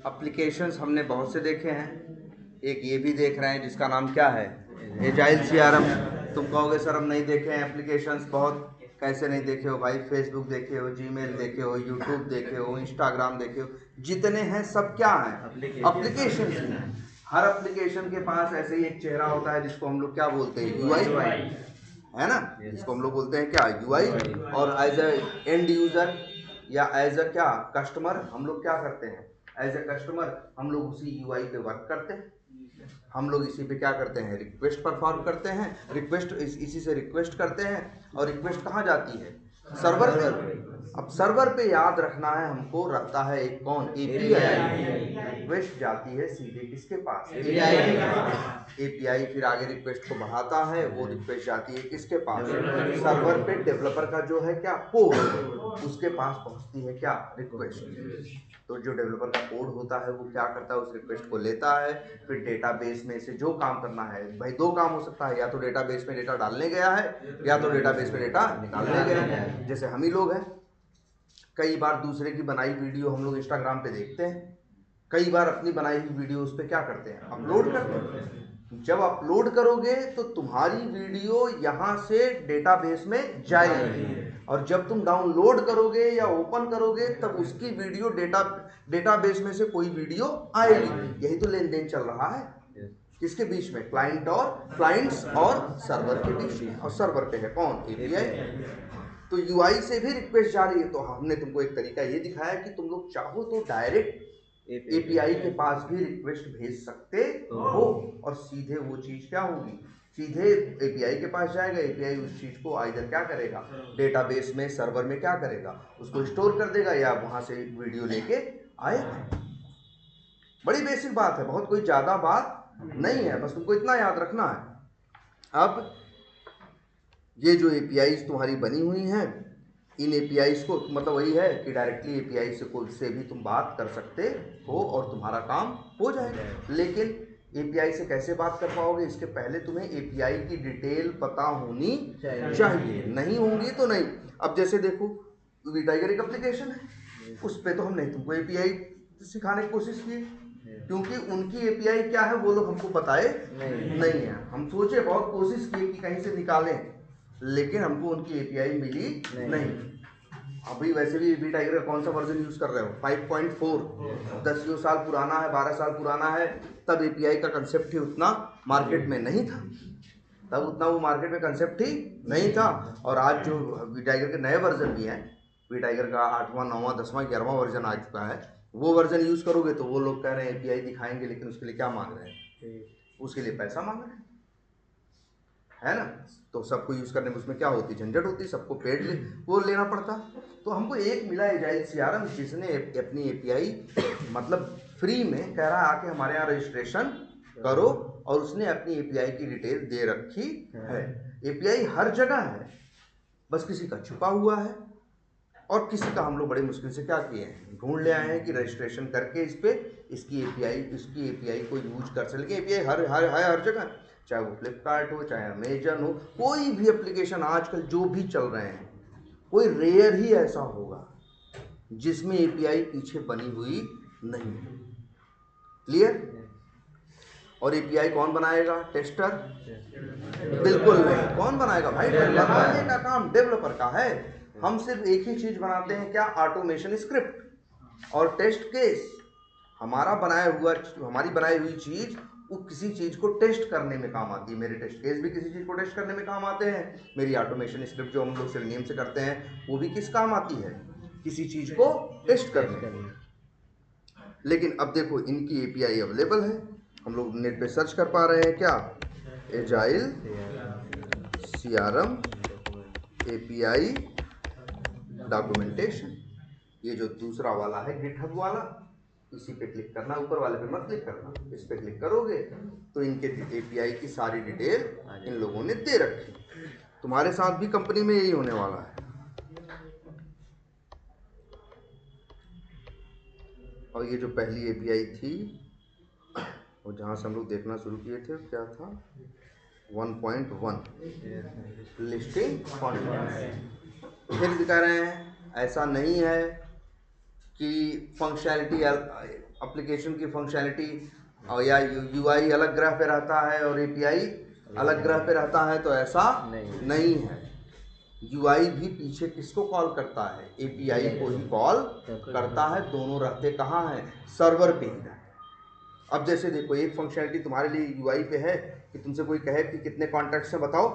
Applications हमने बहुत से देखे हैं, एक ये भी देख रहे हैं जिसका नाम क्या है, एजाइल सीआरएम। तुम कहोगे सर हम नहीं देखे हैं एप्लीकेशंस बहुत। कैसे नहीं देखे हो भाई? फेसबुक देखे हो, जीमेल देखे हो, यूट्यूब देखे हो, इंस्टाग्राम देखे हो, जितने हैं सब क्या हैं? एप्लीकेशन हैं। हर एप्लीकेशन के पास ऐसे ही एक चेहरा होता है जिसको हम लोग क्या बोलते हैं? यूआई, है ना, जिसको हम लोग बोलते हैं क्या? यूआई। और एज ए एंड यूजर या एज अ क्या कस्टमर हम लोग क्या करते हैं? एज ए कस्टमर हम लोग उसी यूआई पे वर्क करते हैं। हम लोग इसी पे क्या करते हैं? रिक्वेस्ट परफॉर्म करते हैं, रिक्वेस्ट इसी से रिक्वेस्ट करते हैं। और रिक्वेस्ट कहाँ जाती है? सर्वर पे। अब सर्वर पे याद रखना है हमको, रखता है एक कौन? एपीआई। रिक्वेस्ट जाती है सीधे किसके पास? एपीआई। एपीआई फिर आगे रिक्वेस्ट को बढ़ाता है, वो रिक्वेस्ट जाती है किसके पास? सर्वर पे। डेवलपर का जो है क्या कोड, उसके पास पहुंचती है क्या? रिक्वेस्ट। तो जो डेवलपर का कोड होता है वो क्या करता है? उस रिक्वेस्ट को लेता है, फिर डेटाबेस में से जो काम करना है, भाई दो काम हो सकता है, या तो डेटाबेस में डेटा डालने गया है या तो डेटाबेस में डेटा निकालने गया है। जैसे हम ही लोग हैं, कई बार दूसरे की बनाई वीडियो हम लोग इंस्टाग्राम पे देखते हैं, कई बार अपनी बनाई हुई वीडियो उस पर क्या करते हैं? अपलोड करते हैं। जब अपलोड करोगे तो तुम्हारी वीडियो यहाँ से डेटाबेस में जाएगी, और जब तुम डाउनलोड करोगे या ओपन करोगे तब उसकी वीडियो डेटाबेस में से कोई वीडियो आएगी। यही तो लेन देन चल रहा है। किसके बीच में? क्लाइंट्स और सर्वर के बीच में। और सर्वर पे है कौन? एपीआई। तो यूआई से भी रिक्वेस्ट जा रही है। तो हमने तुमको एक तरीका ये दिखाया कि तुम लोग चाहो तो डायरेक्ट एपीआई के पास भी रिक्वेस्ट भेज सकते हो, और सीधे वो चीज क्या होगी? सीधे एपीआई के पास जाएगा। एपीआई उस चीज को आइदर क्या करेगा? डेटाबेस में, सर्वर में क्या करेगा? उसको स्टोर कर देगा, या वहां से वीडियो लेके आएगा। बड़ी बेसिक बात है, बहुत कोई ज्यादा बात नहीं है, बस तुमको इतना याद रखना है। अब ये जो एपीआईज तुम्हारी बनी हुई हैं, इन एपीआईज को मतलब वही है कि डायरेक्टली एपीआई से भी तुम बात कर सकते हो और तुम्हारा काम हो जाएगा। लेकिन एपीआई से कैसे बात कर पाओगे? इसके पहले तुम्हें एपीआई की डिटेल पता होनी चाहिए। नहीं होंगी तो नहीं। अब जैसे देखो, वी टाइगर एक एप्लीकेशन है, उस पर तो हमने तुमको एपीआई सिखाने की कोशिश की, क्योंकि उनकी एपीआई क्या है वो लोग हमको बताए नहीं है। हम सोचे, बहुत कोशिश की कि कहीं से निकालें, लेकिन हमको उनकी एपीआई मिली नहीं। अभी वैसे भी वी टाइगर का कौन सा वर्जन यूज कर रहे हो? 5.4। 10 साल पुराना है, 12 साल पुराना है। तब एपीआई का कंसेप्ट ही उतना मार्केट में नहीं था, तब उतना वो मार्केट में कंसेप्ट ही नहीं था। और आज जो वी टाइगर के नए वर्जन भी हैं, वी टाइगर का 8वां 9वां 10वां 11वां वर्जन आ चुका है, वो वर्जन यूज करोगे तो वो लोग कह रहे हैं एपीआई दिखाएंगे, लेकिन उसके लिए क्या मांग रहे हैं? उसके लिए पैसा मांग रहे हैं, है ना। तो सबको यूज करने में उसमें क्या होती? झंझट होती, सबको पेड वो लेना पड़ता। तो हमको एक मिला एजाइल सीआरएम, जिसने अपनी एपीआई मतलब फ्री में कह रहा है आके हमारे यहाँ रजिस्ट्रेशन करो, और उसने अपनी एपीआई की डिटेल दे रखी है। एपीआई हर जगह है, बस किसी का छुपा हुआ है, और किसी का हम लोग बड़े मुश्किल से क्या किए हैं? ढूंढ ले आए हैं कि रजिस्ट्रेशन करके इस पे इसकी एपीआई को यूज कर सके। एपीआई हर जगह, चाहे वो फ्लिपकार्ट हो, चाहे अमेजन हो, कोई भी एप्लीकेशन आजकल जो भी चल रहे हैं, कोई रेयर ही ऐसा होगा जिसमें एपीआई पीछे बनी हुई नहीं है। क्लियर? और एपीआई कौन बनाएगा? टेस्टर? बिल्कुल नहीं। कौन बनाएगा भाई? बनाने का काम डेवलपर का है। हम सिर्फ एक ही चीज बनाते हैं, क्या? ऑटोमेशन स्क्रिप्ट और टेस्ट केस। हमारी बनाई हुई चीज वो किसी चीज को टेस्ट करने में काम आती है। मेरे टेस्ट केस भी किसी चीज को टेस्ट करने में काम आते हैं। मेरी ऑटोमेशन स्क्रिप्ट जो हम लोग सेलेनियम से करते हैं वो भी किस काम आती है? किसी चीज को टेस्ट करने में। लेकिन अब देखो, इनकी एपीआई अवेलेबल है, हम लोग नेट पे सर्च कर पा रहे हैं क्या? Agile CRM API documentation. ये जो दूसरा वाला है गिटहब वाला, इसी पे क्लिक करना, ऊपर वाले पे मत क्लिक करना। इस पे क्लिक करोगे तो इनके एपीआई की सारी डिटेल इन लोगों ने दे रखी। तुम्हारे साथ भी कंपनी में यही होने वाला है। और ये जो पहली एपीआई थी, और जहाँ से हम लोग देखना शुरू किए थे, क्या था? 1.1 लिस्टिंग कॉन्टेंट्स। फिर भी कह रहे हैं ऐसा नहीं है कि फंक्शनैलिटी एप्लीकेशन की फंक्शनैलिटी और या यूआई अलग ग्रह पे रहता है और एपीआई अलग ग्रह पे रहता है, तो ऐसा नहीं है। यूआई भी पीछे किसको कॉल करता है? एपीआई को ही कॉल करता है। दोनों रहते कहाँ हैं? सर्वर पे ही रहते। अब जैसे देखो, एक फंक्शनैलिटी तुम्हारे लिए यूआई पे है कि तुमसे कोई कहे कि कितने कॉन्टैक्ट्स हैं बताओ,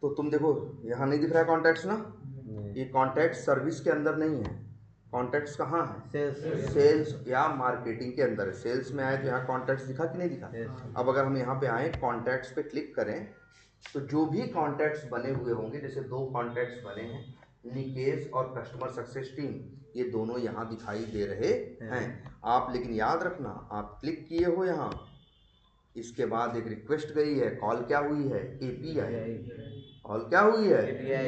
तो तुम देखो यहाँ नहीं दिख रहा है कॉन्टैक्ट्स ना, ये कॉन्टैक्ट सर्विस के अंदर नहीं है। कॉन्टैक्ट्स कहाँ है? सेल्स या मार्केटिंग के अंदर है। सेल्स में आए तो यहाँ कॉन्टैक्ट्स दिखा कि नहीं दिखा? अब अगर हम यहाँ पे आए, कॉन्टैक्ट्स पे क्लिक करें, तो जो भी कॉन्टैक्ट्स बने हुए होंगे, जैसे 2 कॉन्टैक्ट्स बने हैं, निकेश और कस्टमर सक्सेस टीम, ये दोनों यहाँ दिखाई दे रहे हैं। आप लेकिन याद रखना, आप क्लिक किए हो यहाँ, इसके बाद एक रिक्वेस्ट गई है, कॉल क्या हुई है? एपीआई। कॉल क्या हुई है?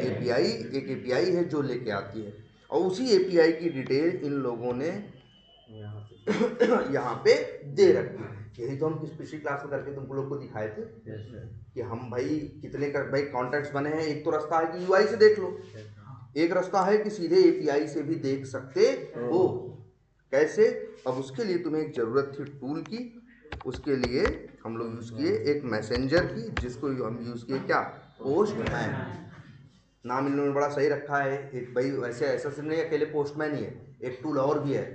एपीआई। एक एपीआई है जो लेके आती है, और उसी एपीआई की डिटेल इन लोगों ने यहाँ पे दे रखी है। यही तो हम पिछली क्लास में करके तुम लोग को दिखाए थे कि हम भाई कितने का भाई कॉन्टैक्ट्स बने हैं। एक तो रास्ता है कि यूआई से देख लो, एक रास्ता है कि सीधे एपीआई से भी देख सकते हो। कैसे? अब उसके लिए तुम्हें एक ज़रूरत थी टूल की। उसके लिए हम लोग यूज़ किए एक मैसेंजर की, जिसको हम यूज़ किए क्या? पोस्टमैन। नाम इन लोगों ने बड़ा सही रखा है। एक भाई वैसे ऐसा सिर्फ नहीं अकेले पोस्टमैन ही है, एक टूल और भी है।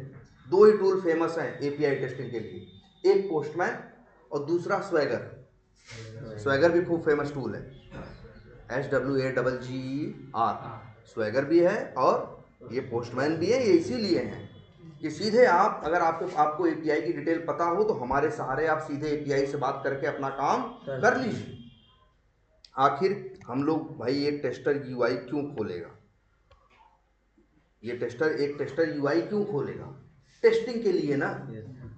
2 ही टूल फेमस हैं एपीआई टेस्टिंग के लिए, एक पोस्टमैन और दूसरा स्वैगर। स्वैगर भी खूब फेमस टूल है, SWAGGER। स्वैगर भी है और ये पोस्टमैन भी है। ये इसीलिए हैं कि सीधे आप, अगर आपको एपीआई की डिटेल पता हो तो हमारे सहारे आप सीधे एपीआई से बात करके अपना काम कर लीजिए। आखिर हम लोग भाई एक टेस्टर यूआई क्यों खोलेगा? एक टेस्टर यूआई क्यों खोलेगा? टेस्टिंग के लिए ना।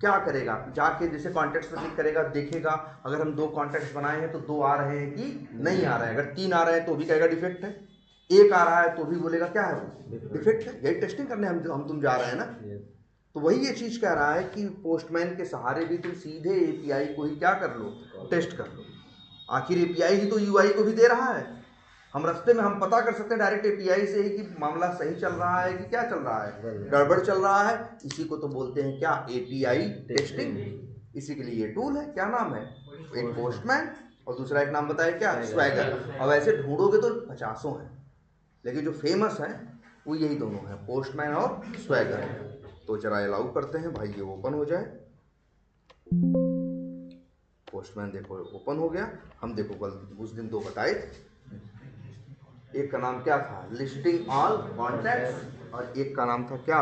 क्या करेगा? जाके जैसे कॉन्टैक्ट्स में क्लिक करेगा, देखेगा अगर हम 2 कॉन्टैक्ट्स बनाए हैं तो 2 आ रहे हैं कि नहीं आ रहे हैं। अगर 3 आ रहे हैं तो भी कहेगा डिफेक्ट है, 1 आ रहा है तो भी बोलेगा क्या है? वो डिफेक्ट है। यही टेस्टिंग करने हम तुम जा रहे हैं ना। तो वही ये चीज़ कह रहा है कि पोस्टमैन के सहारे भी तुम सीधे एपीआई को ही क्या कर लो? टेस्ट कर लो। आखिर एपीआई ही तो यूआई को भी दे रहा है। हम रास्ते में हम पता कर सकते हैं डायरेक्ट एपीआई से ही कि मामला सही चल रहा है कि क्या चल रहा है, गड़बड़ चल रहा है। इसी को तो बोलते हैं क्या? API testing. इसी के लिए ये टूल है। क्या नाम है? एक पोस्टमैन और दूसरा एक नाम बताया क्या? स्वैगर। अब ऐसे ढूंढोगे तो 50 हैं, लेकिन जो फेमस है वो यही दोनों हैं, पोस्टमैन और स्वैगर। तो जरा अलाउ करते हैं भाई, ये ओपन हो जाए। पोस्टमैन देखो ओपन हो गया। हम देखो कल उस दिन 2 बताए थे, एक का नाम क्या था? लिस्टिंग ऑल कॉन्टैक्ट्स, और एक का नाम था क्या?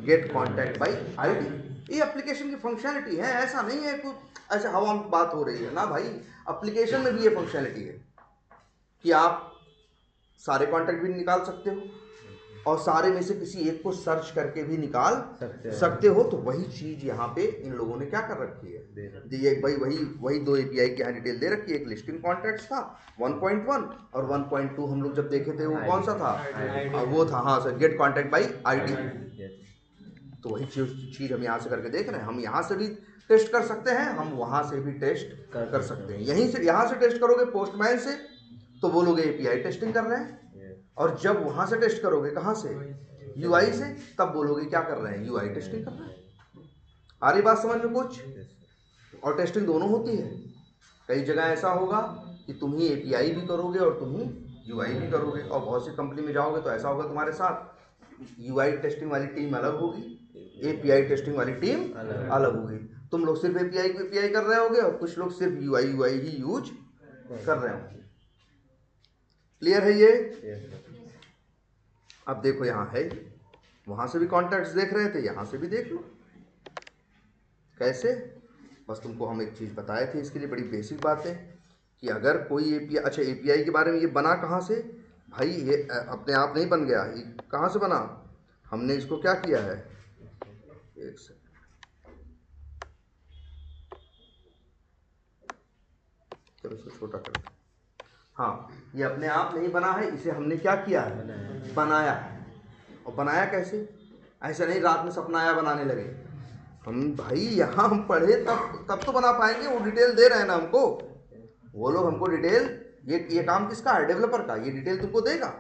Get contact by ID. ये एप्लीकेशन की फंक्शनैलिटी है, ऐसा नहीं है कुछ ऐसे हवा में बात हो रही है ना भाई। एप्लीकेशन में भी ये फंक्शनैलिटी है कि आप सारे कॉन्टैक्ट भी निकाल सकते हो और सारे में से किसी एक को सर्च करके भी निकाल सकते हो। तो वही चीज़ यहाँ पे इन लोगों ने क्या कर रखी है? ये भाई वही 2 एपीआई की यहाँ डिटेल दे रखी है। एक लिस्टिंग कॉन्टैक्ट्स था 1.1 और 1.2 हम लोग जब देखे थे वो कौन सा था? वो था, हाँ sir, get contact by ID. तो वही चीज़ हम यहाँ से करके देख रहे हैं। हम यहाँ से भी टेस्ट कर सकते हैं, हम वहाँ से भी टेस्ट कर सकते हैं। यहाँ से टेस्ट करोगे पोस्टमैन से तो बोलोगे एपीआई टेस्टिंग कर रहे हैं, और जब वहाँ से टेस्ट करोगे कहाँ से? यूआई से, तब बोलोगे क्या कर रहे हैं? यूआई टेस्टिंग कर रहे हैं। आ रही बात समझ में कुछ? और टेस्टिंग दोनों होती है। कई जगह ऐसा होगा कि तुम ही एपीआई भी करोगे और तुम ही यूआई भी करोगे, और बहुत सी कंपनी में जाओगे तो ऐसा होगा तुम्हारे साथ यूआई टेस्टिंग वाली टीम अलग होगी, एपीआई टेस्टिंग वाली टीम अलग होगी। तुम लोग सिर्फ एपीआई कर रहे होगे और कुछ लोग सिर्फ यूआई ही यूज कर रहे होंगे। क्लियर है ये? अब देखो यहाँ है, वहाँ से भी कॉन्टैक्ट्स देख रहे थे, यहाँ से भी देख लो। कैसे? बस तुमको हम एक चीज़ बताए थे इसके लिए, बड़ी बेसिक बातें कि अगर कोई एपीआई, अच्छा एपीआई के बारे में, ये बना कहाँ से भाई? ये अपने आप नहीं बन गया, ये कहाँ से बना? हमने इसको क्या किया है? एक सेकंड, चलो इसको छोटा कर दो। हाँ, ये अपने आप नहीं बना है, इसे हमने क्या किया है? बनाया है। और बनाया कैसे? ऐसा नहीं रात में सपना आया बनाने लगे हम। भाई यहाँ हम पढ़े तब तो बना पाएंगे। वो डिटेल दे रहे हैं ना हमको, वो लोग हमको डिटेल, ये काम किसका है? डेवलपर का। ये डिटेल तुमको देगा।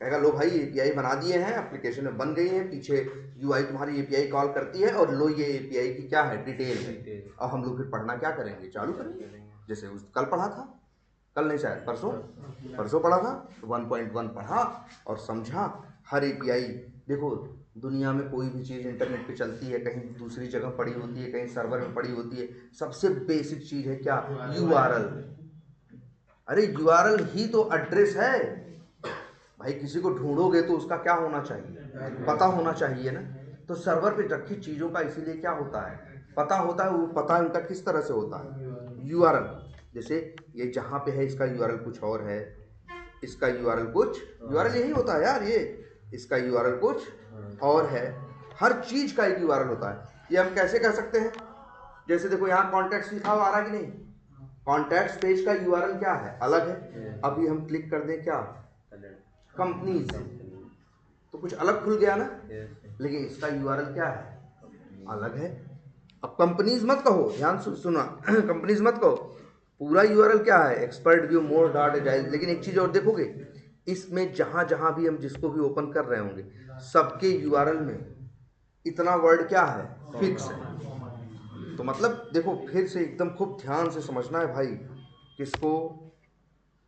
कहेगा लो भाई एपीआई बना दिए हैं, एप्लीकेशन में बन गई है, पीछे यूआई तुम्हारी एपीआई कॉल करती है और लो ये एपीआई की क्या है डिटेल है। और हम लोग फिर पढ़ना क्या करेंगे, चालू करेंगे। जैसे उस कल पढ़ा था, कल नहीं शायद परसों पढ़ा था, 1.1 पढ़ा और समझा। हर एपीआई देखो, दुनिया में कोई भी चीज़ इंटरनेट पे चलती है, कहीं दूसरी जगह पड़ी होती है, कहीं सर्वर में पड़ी होती है, सबसे बेसिक चीज़ है क्या, यूआरएल। अरे यूआरएल ही तो एड्रेस है भाई। किसी को ढूंढोगे तो उसका क्या होना चाहिए, पता होना चाहिए ना। तो सर्वर पे रखी चीज़ों का इसीलिए क्या होता है, पता होता है। वो पता इनका किस तरह से होता है, यूआरएल। जैसे ये जहाँ पे है इसका यूआरएल कुछ और है, इसका यूआरएल कुछ, यूआरएल यही होता है यार, ये इसका यूआरएल कुछ और है। हर चीज़ का एक यूआरएल होता है। ये हम कैसे कह सकते हैं, जैसे देखो यहाँ कॉन्टैक्ट्स लिखा हुआ आ रहा है कि नहीं, कॉन्टैक्ट्स पेज का यूआरएल क्या है, अलग है। अभी हम क्लिक कर दें क्या, कंपनीज, तो कुछ अलग खुल गया ना, लेकिन इसका यूआरएल क्या है, अलग है। अब कंपनीज मत कहो, ध्यान सुना कंपनीज मत कहो, पूरा यूआरएल क्या है, एक्सपर्ट व्यू मोर डॉट एजाइल। लेकिन एक चीज और देखोगे, इसमें जहां जहां भी हम जिसको भी ओपन कर रहे होंगे, सबके यूआरएल में इतना वर्ड क्या है, फिक्स है। तो मतलब देखो फिर से एकदम खूब ध्यान से समझना है भाई, किसको,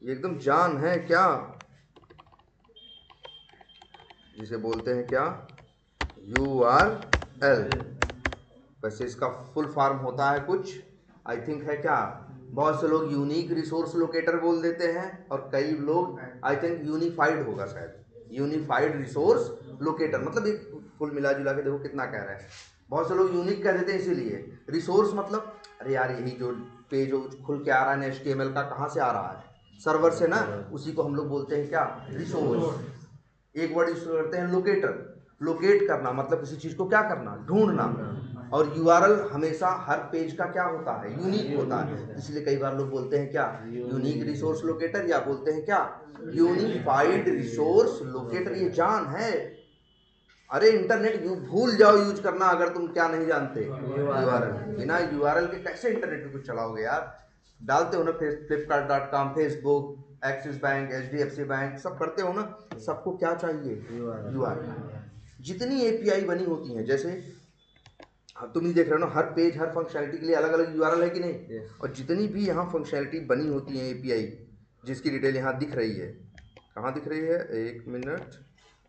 ये एकदम जान है क्या, जिसे बोलते हैं क्या, यूआरएल। वैसे इसका फुल फॉर्म होता है कुछ, आई थिंक है क्या, बहुत से लोग यूनिक रिसोर्स लोकेटर बोल देते हैं, और कई लोग आई थिंक यूनिफाइड होगा शायद, यूनिफाइड रिसोर्स लोकेटर। मतलब एक फुल मिला जुला के देखो कितना कह रहे हैं। बहुत से लोग यूनिक कह देते हैं इसीलिए। रिसोर्स मतलब अरे यार यही जो पेज खुल के आ रहा है HTML का, कहाँ से आ रहा है, सर्वर से ना, उसी को हम लोग बोलते हैं क्या, रिसोर्स। एक वर्ड यूज करते हैं लोकेटर, लोकेट करना मतलब किसी चीज को क्या करना, ढूंढना। और यूआरएल हमेशा हर पेज का क्या होता है, यूनिक होता है। इसलिए कई बार लोग बोलते हैं क्या, यूनिक रिसोर्स लोकेटर, या बोलते हैं क्या, यूनिफाइड रिसोर्स लोकेटर। ये जान है। अरे इंटरनेट भूल जाओ यूज करना, अगर तुम क्या नहीं जानते, यूआरएल। बिना यूआरएल के कैसे इंटरनेट पे कुछ चलाओगे यार। डालते हो ना flipkart.com, Facebook, axis bank, HDFC bank, सब करते हो ना, सबको क्या चाहिए, यूआरएल। जितनी एपीआई बनी होती हैं, जैसे तुम ही देख रहे हो ना, हर पेज हर फंक्शनैलिटी के लिए अलग अलग यूआरएल है कि नहीं। और जितनी भी यहाँ फंक्शनैलिटी बनी होती है एपीआई, जिसकी डिटेल यहाँ दिख रही है, कहाँ दिख रही है, एक मिनट,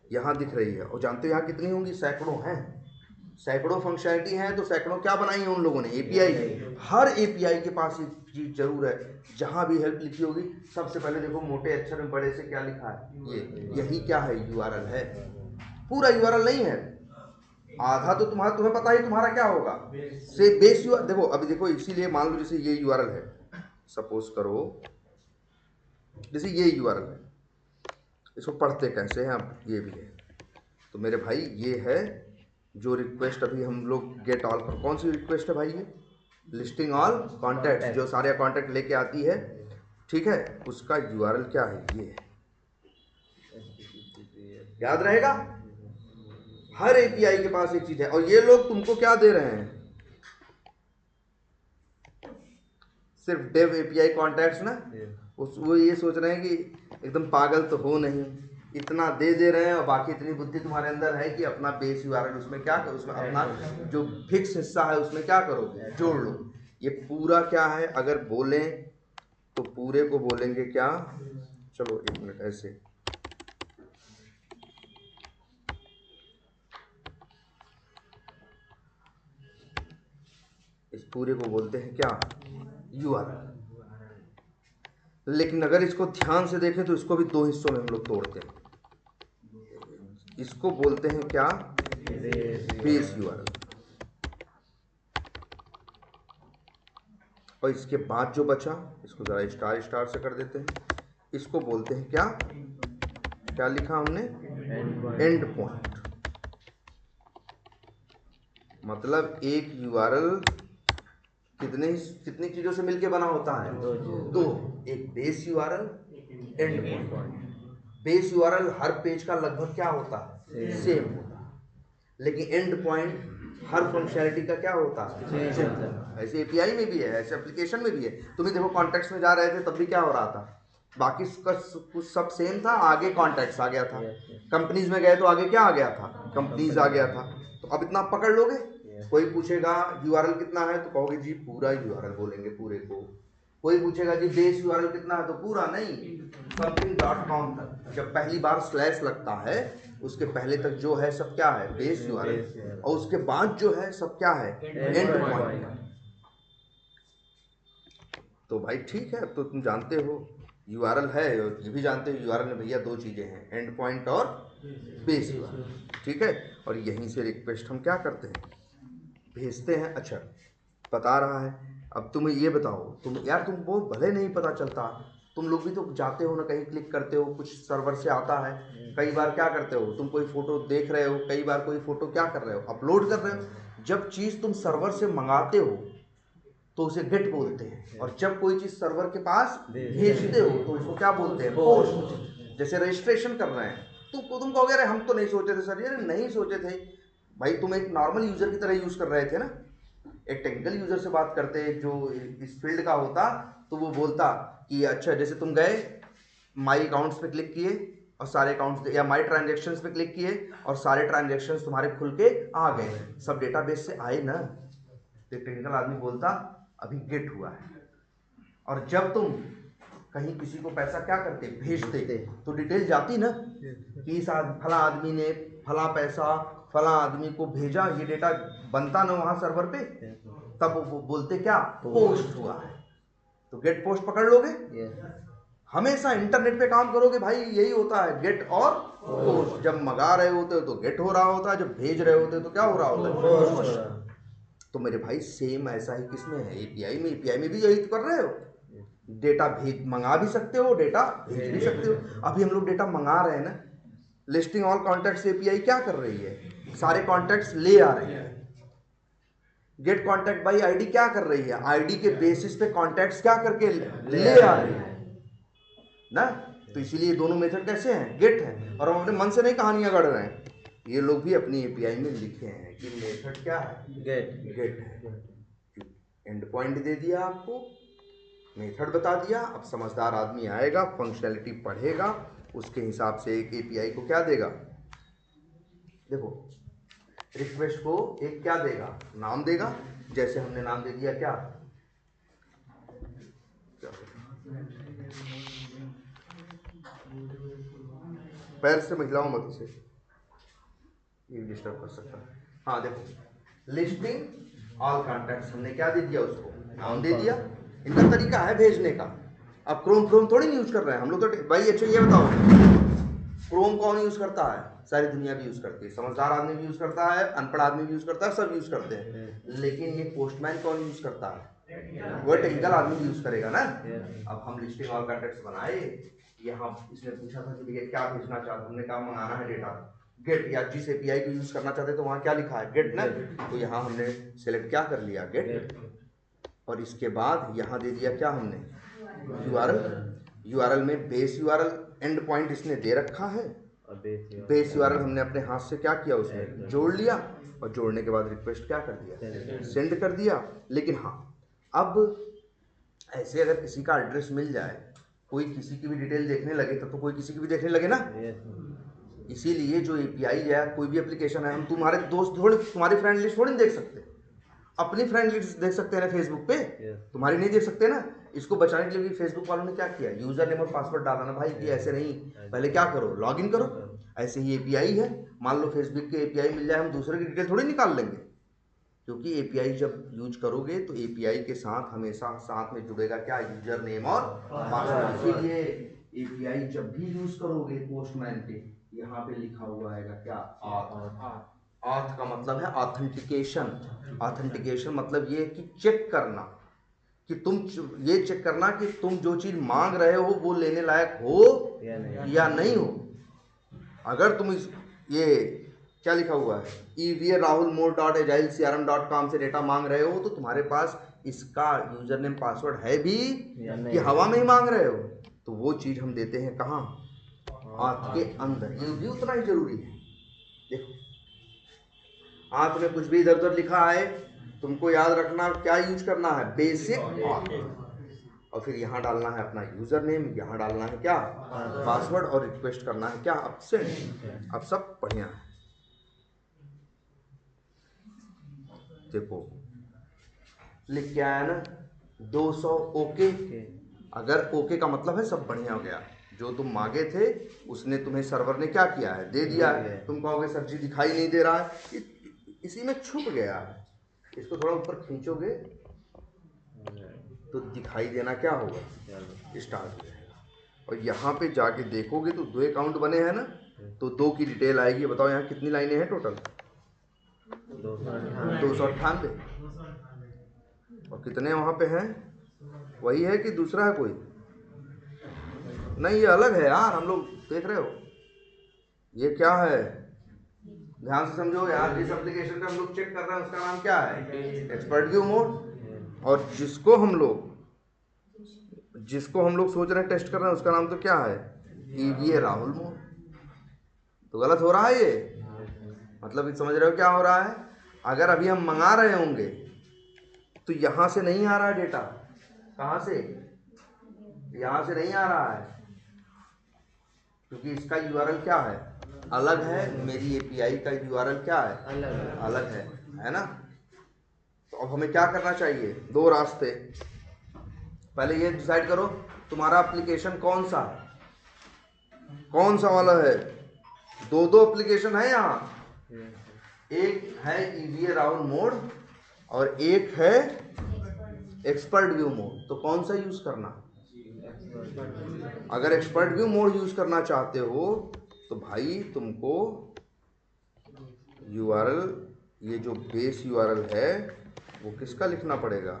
यहाँ दिख रही है। और जानते हो यहाँ कितनी होंगी, सैकड़ों हैं, सैकड़ों फंक्शनैलिटी हैं। तो सैकड़ों क्या बनाई है उन लोगों ने, एपीआई। हर एपीआई के पास एक चीज जरूर है, जहां भी हेल्प लिखी होगी सबसे पहले देखो मोटे अक्षर में बड़े से क्या लिखा है, ये, यही क्या है, यूआरएल है। पूरा यूआरएल नहीं है, आधा तो तुम्हें पता ही तुम्हारा क्या होगा, से बेस यूआरएल। देखो अभी देखो, इसीलिए मान लो जैसे ये यूआरएल है, सपोज करो जैसे ये यूआरएल है, इसको पढ़ते कैसे हैं अब, ये भी है। तो मेरे भाई ये है जो रिक्वेस्ट अभी हम लोग गेट ऑल पर, कौन सी रिक्वेस्ट है भाई, ये लिस्टिंग ऑल कॉन्टैक्ट, जो सारे कॉन्टैक्ट लेके आती है, ठीक है, उसका यूआरएल क्या है, ये है। याद रहेगा, हर एपीआई के पास एक चीज है। और ये लोग तुमको क्या दे रहे हैं, सिर्फ डेव एपीआई कॉन्टैक्ट्स ना, वो ये सोच रहे हैं कि एकदम पागल तो हो नहीं, इतना दे रहे हैं, और बाकी इतनी बुद्धि तुम्हारे अंदर है कि अपना बेस यूआरएल उसमें क्या करो, उसमें अपना जो फिक्स हिस्सा है उसमें क्या करोगे, जोड़ लो। ये पूरा क्या है, अगर बोलें तो पूरे को बोलेंगे क्या, चलो एक मिनट, ऐसे इस पूरे को बोलते हैं क्या, यूआरएल। लेकिन अगर इसको ध्यान से देखें तो इसको भी दो हिस्सों में हम लोग तोड़ते हैं। इसको बोलते हैं क्या, बेस यूआरएल। और इसके बाद जो बचा, इसको जरा स्टार स्टार से कर देते हैं, इसको बोलते हैं क्या, क्या लिखा हमने, एंड पॉइंट। मतलब एक यूआरएल कितनी चीजों से मिलके बना होता है, दो, एक base URL, and point. Base URL her page का लगभग क्या होता है, सेम होता है, लेकिन एंड पॉइंट हर फंक्शनैलिटी का क्या होता है, ऐसे एपीआई में भी है, ऐसे एप्लीकेशन में भी है। तुम ही देखो कॉन्टेक्स्ट में जा रहे थे तब भी क्या हो रहा था, बाकी कुछ सब सेम था, आगे कॉन्टैक्ट्स आ गया था। कंपनीज में गए तो आगे क्या आ गया था, कंपनीज आ गया था। तो अब इतना पकड़ लोगे। कोई पूछेगा यूआरएल कितना है तो कहोगे जी पूरा यूआरएल बोलेंगे पूरे को। कोई पूछेगा जी बेस यूआरएल कितना है तो पूरा नहीं, समथिंग डॉट कॉम तक। जब पहली बार स्लैश लगता है उसके पहले तक जो है सब क्या है, बेस यूआरएल, और उसके बाद जो है सब क्या है, एंड पॉइंट। तो भाई ठीक है, अब तो तुम जानते हो यूआरएल है, और ये भी जानते हो यूआरएल में भैया दो चीज़ें हैं, एंड पॉइंट और बेस यूआरएल। ठीक है, और यहीं से रिक्वेस्ट हम क्या करते हैं, भेजते हैं। अच्छा बता रहा है, अब तुम्हें ये बताओ, तुम यार तुम वो भले नहीं पता चलता, तुम लोग भी तो जाते हो ना कहीं, क्लिक करते हो, कुछ सर्वर से आता है। कई बार क्या करते हो, तुम कोई फोटो देख रहे हो, कई बार कोई फोटो क्या कर रहे हो, अपलोड कर रहे हो। जब चीज़ तुम सर्वर से मंगाते हो तो उसे गेट बोलते हैं, और जब कोई चीज़ सर्वर के पास भेजते हो तो उसको क्या बोलते हैं, पोस्ट। जैसे रजिस्ट्रेशन कर रहे हैं, तुम कहोगे अरे हम तो नहीं सोचे थे सर, ये नहीं सोचे थे भाई, तुम एक नॉर्मल यूजर की तरह यूज कर रहे थे ना। एक टेक्निकल यूजर से बात करते जो इस फील्ड का होता, तो वो बोलता कि अच्छा जैसे तुम गए माई अकाउंट्स पे क्लिक किए और सारे अकाउंट्स, या माई ट्रांजेक्शन्स पे क्लिक किए और सारे ट्रांजेक्शन्स तुम्हारे खुल के आ गए, सब डेटाबेस से आए ना। तो टेक्निकल आदमी बोलता अभी गेट हुआ है। और जब तुम कहीं किसी को पैसा क्या करते, भेजते, तो डिटेल जाती ना कि इस फला आदमी ने फला पैसा फला आदमी को भेजा, ये डेटा बनता ना वहां सर्वर पे। तब वो बोलते क्या, पोस्ट हुआ है। तो गेट पोस्ट पकड़ लोगे। हमेशा इंटरनेट पे काम करोगे भाई, यही होता है, गेट और पोस्ट। जब मंगा रहे होते हो तो गेट हो रहा होता है, जब भेज रहे होते हो तो क्या हो रहा होता है, पोस्ट। तो मेरे भाई सेम ऐसा ही किसमें है, एपीआई में। एपीआई में भी यही तो कर रहे हो, डेटा भेज मंगा भी सकते हो, डेटा भेज भी सकते हो। अभी हम लोग डेटा मंगा रहे हैं ना, लिस्टिंग ऑल कॉन्टैक्ट्स एपीआई क्या कर रही है, सारे कॉन्टैक्ट्स ले आ रही है। गेट कॉन्टैक्ट बाई आईडी क्या कर रही है, आईडी के बेसिस पे कॉन्टैक्ट्स क्या करके ले आ रही है ना। तो इसीलिए दोनों मेथड कैसे हैं, गेट है। और हम अपने मन से नहीं कहानियां गढ़ रहे हैं, ये लोग भी अपनी एपीआई में लिखे हैं कि मेथड क्या है, गेट है। एंड पॉइंट दे दिया आपको, मेथड बता दिया। अब समझदार आदमी आएगा, फंक्शनैलिटी पढ़ेगा, उसके हिसाब से एक एपीआई को क्या देगा, देखो रिक्वेस्ट को एक क्या देगा, नाम देगा। जैसे हमने नाम दे दिया क्या, पैर से महिलाओं मत से, ये डिस्टर्ब कर सकता है। हाँ देखो, लिस्टिंग ऑल कॉन्टैक्ट्स हमने क्या दे दिया, उसको नाम दे दिया। इनका तरीका है भेजने का। अब क्रोम थोड़ी नहीं यूज कर रहे हैं हम लोग तो भाई। अच्छा ये बताओ, क्रोम कौन यूज करता है, सारी दुनिया भी यूज करती है, समझदार आदमी भी यूज करता है, अनपढ़ आदमी भी यूज करता है, सब यूज करते हैं। लेकिन ये पोस्टमैन कौन यूज करता है, वो टेक्निकल आदमी यूज करेगा ना। अब हम लिस्टिंग ऑल कॉन्टैक्ट्स बनाए, यहाँ इसने पूछा था कि भैया क्या भेजना चाहते, हमने कहा मंगाना है डेटा, गेट। या जिस एपीआई को यूज करना चाहते तो वहाँ क्या लिखा है, गेट ना। तो यहाँ हमने सेलेक्ट क्या कर लिया, गेट। और इसके बाद यहाँ दे दिया क्या हमने, यूआरएल। यूआरएल में बेस यूआरएल एंड पॉइंट इसने दे रखा है। बेस यूआरएल हमने अपने हाथ से क्या किया, उसमें जोड़ लिया, और जोड़ने के बाद रिक्वेस्ट क्या कर दिया, सेंड कर दिया। लेकिन हाँ, अब ऐसे अगर किसी का एड्रेस मिल जाए, कोई किसी की भी डिटेल देखने लगे तो कोई किसी की भी देखने लगे ना। इसीलिए जो एपीआई है, कोई भी एप्लीकेशन है, हम तुम्हारे दोस्त थोड़ी, तुम्हारी फ्रेंड लिस्ट थोड़ी देख सकते, अपनी फ्रेंड लिस्ट देख सकते हैं ना फेसबुक पे, तुम्हारी नहीं देख सकते ना। इसको बचाने के लिए भी फेसबुक वालों ने क्या किया, यूजर नेम और पासवर्ड डाला ना भाई, कि ऐसे नहीं, पहले क्या करो, लॉगिन करो। ऐसे ही एपीआई है, मान लो फेसबुक के एपीआई मिल जाए, हम दूसरे की डिटेल थोड़ी निकाल लेंगे। क्योंकि एपीआई जब यूज करोगे तो एपीआई के साथ हमेशा साथ में जुड़ेगा क्या, यूजर नेम और पासवर्ड। इसीलिए एपीआई जब भी यूज करोगे पोस्टमैन के, यहाँ पे लिखा हुआ आएगा क्या, ऑथ। ऑथ का मतलब है ऑथेंटिकेशन। ऑथेंटिकेशन मतलब ये कि चेक करना, कि तुम ये चेक करना कि तुम जो चीज मांग रहे हो वो लेने लायक हो या नहीं हो। अगर तुम ये क्या लिखा हुआ है, evraulmore.agilecrm.com से डेटा मांग रहे हो, तो तुम्हारे पास इसका यूजर नेम पासवर्ड है भी कि हवा में ही मांग रहे हो, तो वो चीज हम देते हैं कहाँ, हाथ के अंदर। ये भी उतना ही जरूरी है। देखो हाथ में कुछ भी इधर उधर लिखा है, तुमको याद रखना क्या यूज करना है, बेसिक ऑथ। और फिर यहाँ डालना है अपना यूज़र नेम, यहाँ डालना है क्या पासवर्ड, और रिक्वेस्ट करना है क्या अब से। अब सब बढ़िया है। देखो लिख क्या है ना 200 ओके। अगर ओके का मतलब है सब बढ़िया हो गया, जो तुम मांगे थे उसने तुम्हें सर्वर ने क्या किया है, दे दिया है। तुम कहोगे सर जी दिखाई नहीं दे रहा है, इसी में छुप गया है। इसको थोड़ा ऊपर खींचोगे तो दिखाई देना क्या होगा, स्टार्ट हो जाएगा। और यहाँ पे जाके देखोगे तो 2 अकाउंट बने हैं ना, तो 2 की डिटेल आएगी। बताओ यहाँ कितनी लाइनें हैं टोटल, 298। और कितने वहाँ पे हैं, वही है कि दूसरा है कोई? नहीं ये अलग है यार, हम लोग देख रहे हो ये क्या है, ध्यान से समझो यार। जिस एप्लीकेशन का हम लोग चेक कर रहे हैं उसका नाम क्या है, एक्सपर्ट व्यू मोड। और जिसको हम लोग सोच रहे हैं टेस्ट कर रहे हैं उसका नाम तो क्या है, EVA राहुल मोड। तो गलत हो रहा है ये, मतलब समझ रहे हो क्या हो रहा है। अगर अभी हम मंगा रहे होंगे तो यहाँ से नहीं आ रहा है डेटा, कहाँ से, यहाँ से नहीं आ रहा है, क्योंकि इसका URL क्या है, अलग है। मेरी API का URL क्या है, अलग है ना। तो अब हमें क्या करना चाहिए, 2 रास्ते। पहले ये डिसाइड करो तुम्हारा एप्लीकेशन कौन सा वाला है। 2 एप्लीकेशन है यहाँ, एक है EVA राहुल मोड और एक है एक्सपर्ट व्यू मोड। तो कौन सा यूज करना, अगर एक्सपर्ट व्यू मोड यूज करना चाहते हो तो भाई तुमको URL, ये जो बेस URL है वो किसका लिखना पड़ेगा,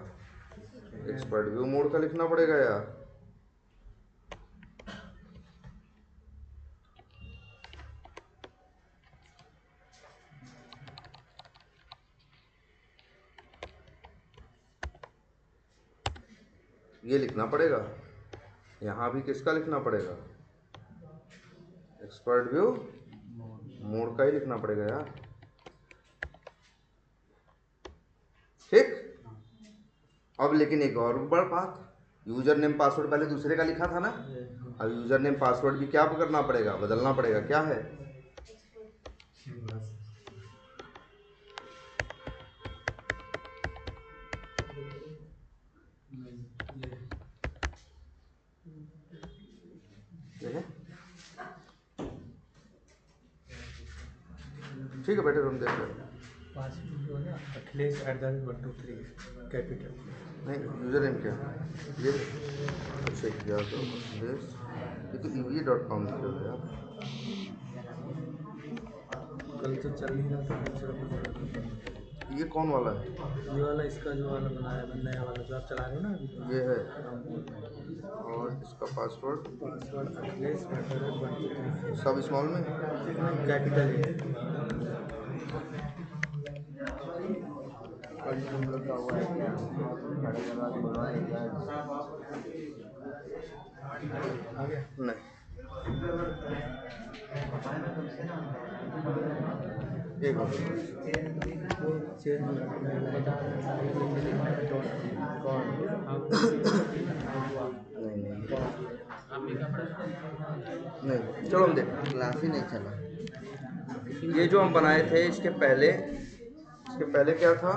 एक्सपर्ट व्यू मोड का लिखना पड़ेगा यार। ये लिखना पड़ेगा, यहाँ भी किसका लिखना पड़ेगा, एक्सपर्ट व्यू मोड का ही लिखना पड़ेगा यार, ठीक। अब लेकिन एक और बड़ बात, यूजर नेम पासवर्ड पहले दूसरे का लिखा था ना, अब यूजर नेम पासवर्ड भी क्या करना पड़ेगा, बदलना पड़ेगा। क्या है, ठीक है बैठे हम देख रहे हैं। अखिलेश@123 कैपिटल नहीं यूजर नेम क्या ये, अच्छा क्या तो अखिलेश, ये तो EVA.com लिखा है यार। कल तो चल नहीं रहा था, दूसरा कुछ। ये कौन वाला है, ये वाला, इसका जो वाला बनाया है नया वाला जो आप चला रहे हो ना अभी, ये है। और इसका पासवर्ड अखिलेश@123 सब स्मॉल में, कैपिटल है। आ गया नहीं एक नहीं चलो हम देख, क्लास ही नहीं चला। ये जो हम बनाए थे इसके पहले क्या था,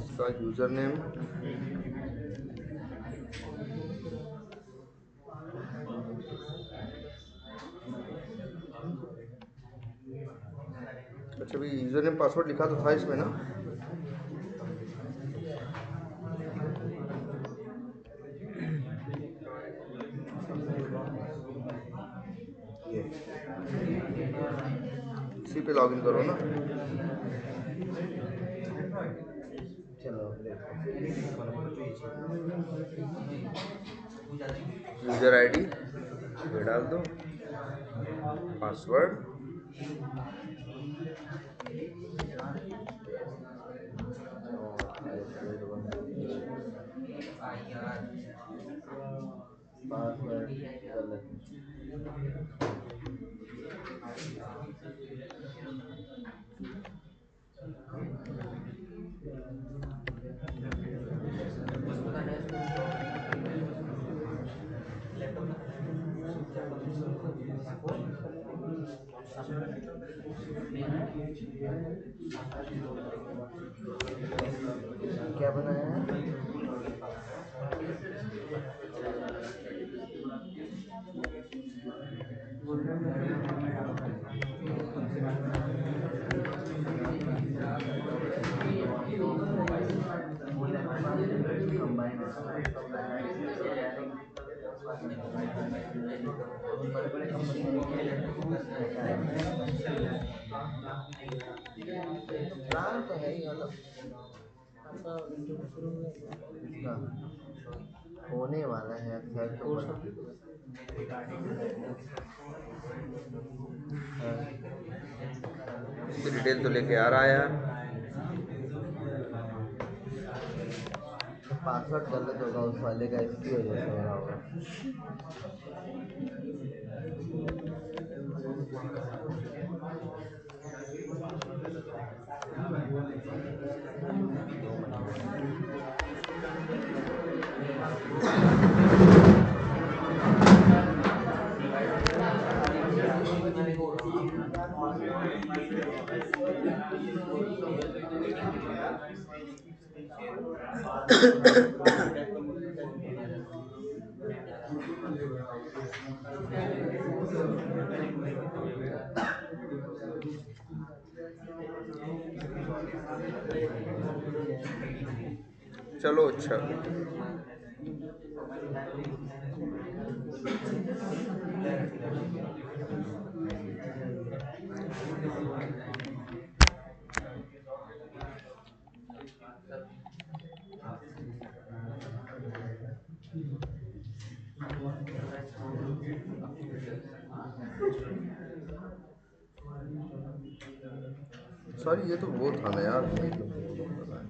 इसका यूजर नेम अच्छा भी यूजर नेम पासवर्ड लिखा तो था इसमें ना, ये इसी पे लॉगिन करो ना। चलो यूजर आईडी ये डाल दो, पासवर्ड, क्या बनाया है? प्लान तो है ही मतलब इसका होने वाला है खैर तो डिटेल तो लेके आ रहा है यार। पासवर्ड गलत होगा उस वाले का, इसकी वजह से हो रहा होगा। चलो अच्छा, सॉरी ये तो वो था ना यार, नहीं तो वो पता है।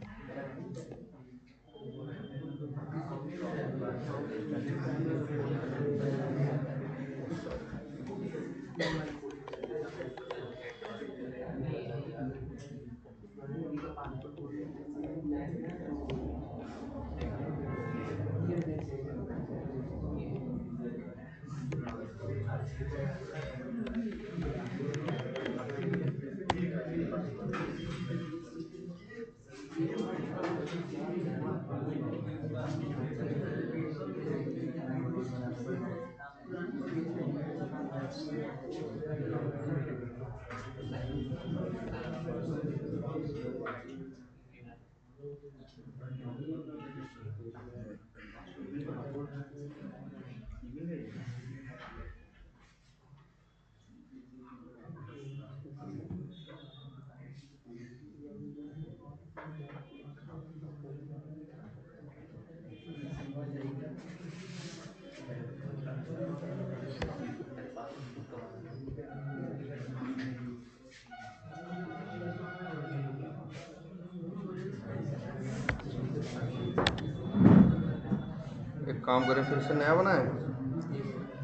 एक काम करें, फिर से नया बनाए।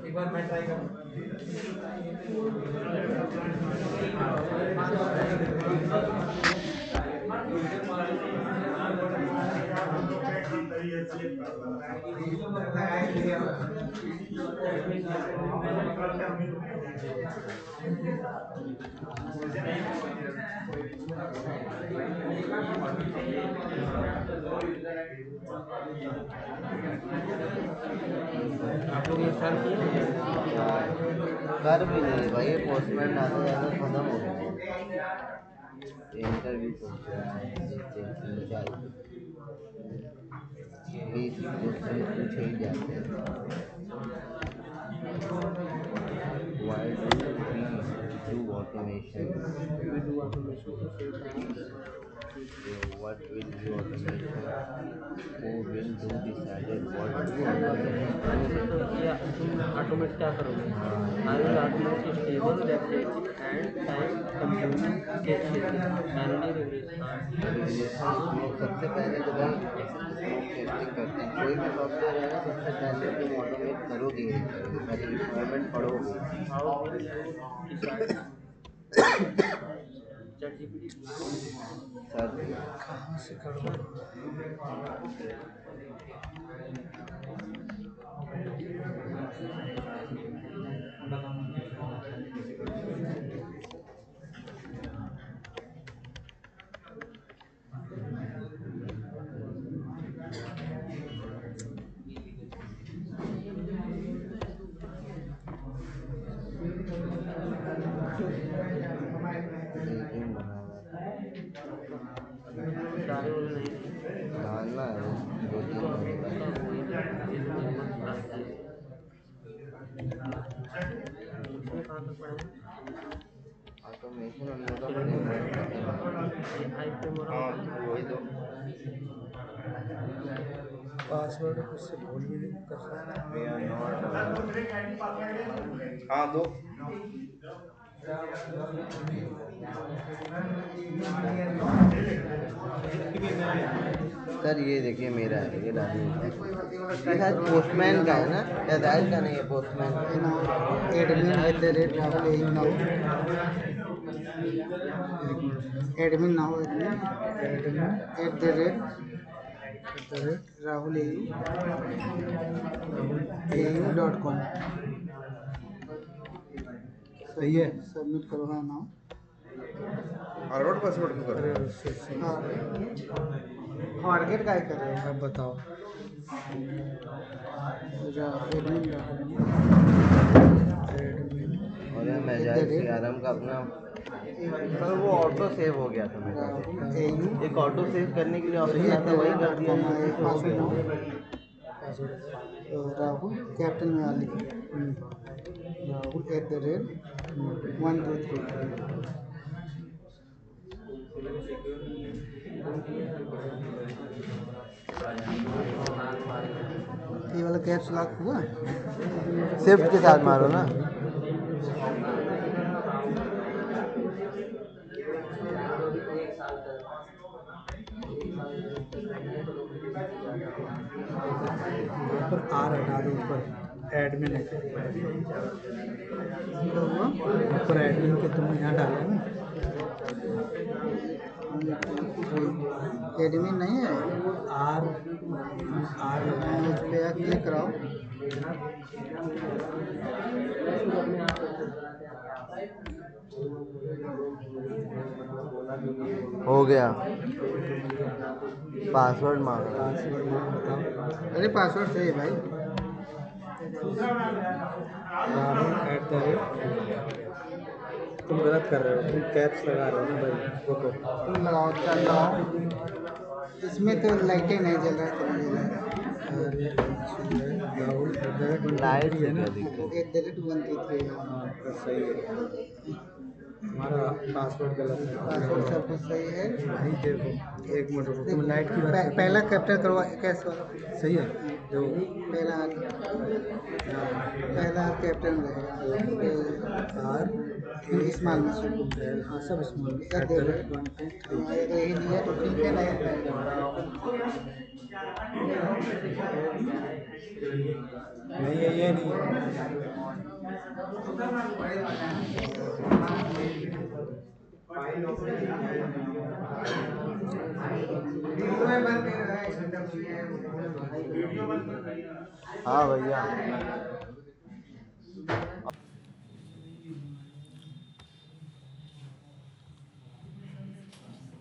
एक बार मैं ट्राई करूँ। आप लोग स्टार्ट किए? कर भी नहीं भाई, ये पोस्टमैन आते जाते खत्म हो गया। इंटरव्यू बेसिक क्वेश्चन पूछे ही जाते हैं। Why do we do automation? We do automation to save time. So what will do automation? वो will do decided what to तो ये तुम ऑटोमेट क्या करोगे? I will automate stable definitely and time consuming case manually सबसे पहले तो भाई स्मोक टेस्टिंग करते हैं। कोई भी सॉफ्टवेयर है ना, सबसे पहले तुम ऑटोमेट करोगे ही करोगे, पहले रिक्वायरमेंट पढ़ोगे। How will you decide ChatGPT sir कहाँ से करूँ? रिज्यूम बनाना डाले वाले नहीं डालना है, 2-3 महीने इसमें कहाँ तक पढ़े? ऑटोमेशन हम लोग का फ्रेमवर्क खत्म है। AI framework हाँ होता है। वही तो। पासवर्ड उससे भूल भी नहीं कर सकते। वी आर नॉट हाँ दो। सर ये देखिए मेरा है, ये डालिए। ये शायद पोस्टमैन का है ना, या जाहिर का नहीं है, पोस्टमैन का। admin now rahul.com सही है। सबमिट करो। हाँ नाउ फॉरवर्ड पासवर्ड क्यों कर रहे हो? फॉरगेट का कर रहे हो? अब बताओ। एडमिन और यार मैं जाहिर CRM का अपना, पर वो ऑटो सेव हो गया था मेरा। एक ऑटो सेव करने के लिए ऑप्शन आता है, वही कर दिया था, हो गया। राहुल कैप्टन में लिख राहुल @123 ये वाला कैप्स लॉक हुआ। शिफ्ट के साथ मारो ना। ऊपर आर हटा दो, ऊपर एडमिन है। ऊपर एडमिन के तुमने यहाँ डाला है ना, एडमिन नहीं है। आर उस पर क्लिक कराओ। हो गया। पासवर्ड मांग रहा है। अरे पासवर्ड सही है भाई। तुम गलत कर रहे हो, तुम कैप्स लगा रहे हो ना भाई। रुको। तुम लगाओ, चल लगाओ। इसमें तो लाइटें नहीं जल रहा है। लाइट से क्या दिक्कत? @123 सही है। हमारा पासवर्ड गलत है। पासवर्ड सब कुछ सही है भाई देखो, एक मिनट रुको, तुम लाइट की बात कर रहे हो। पहला कैप्चर करवा कैसे वाला? सही है जो पहला कैप्टन रहेगा आर स्मॉल में से। हाँ सब स्मॉल में यही दिया तो ठीक है। नहीं है, ये नहीं है। हाँ भैया।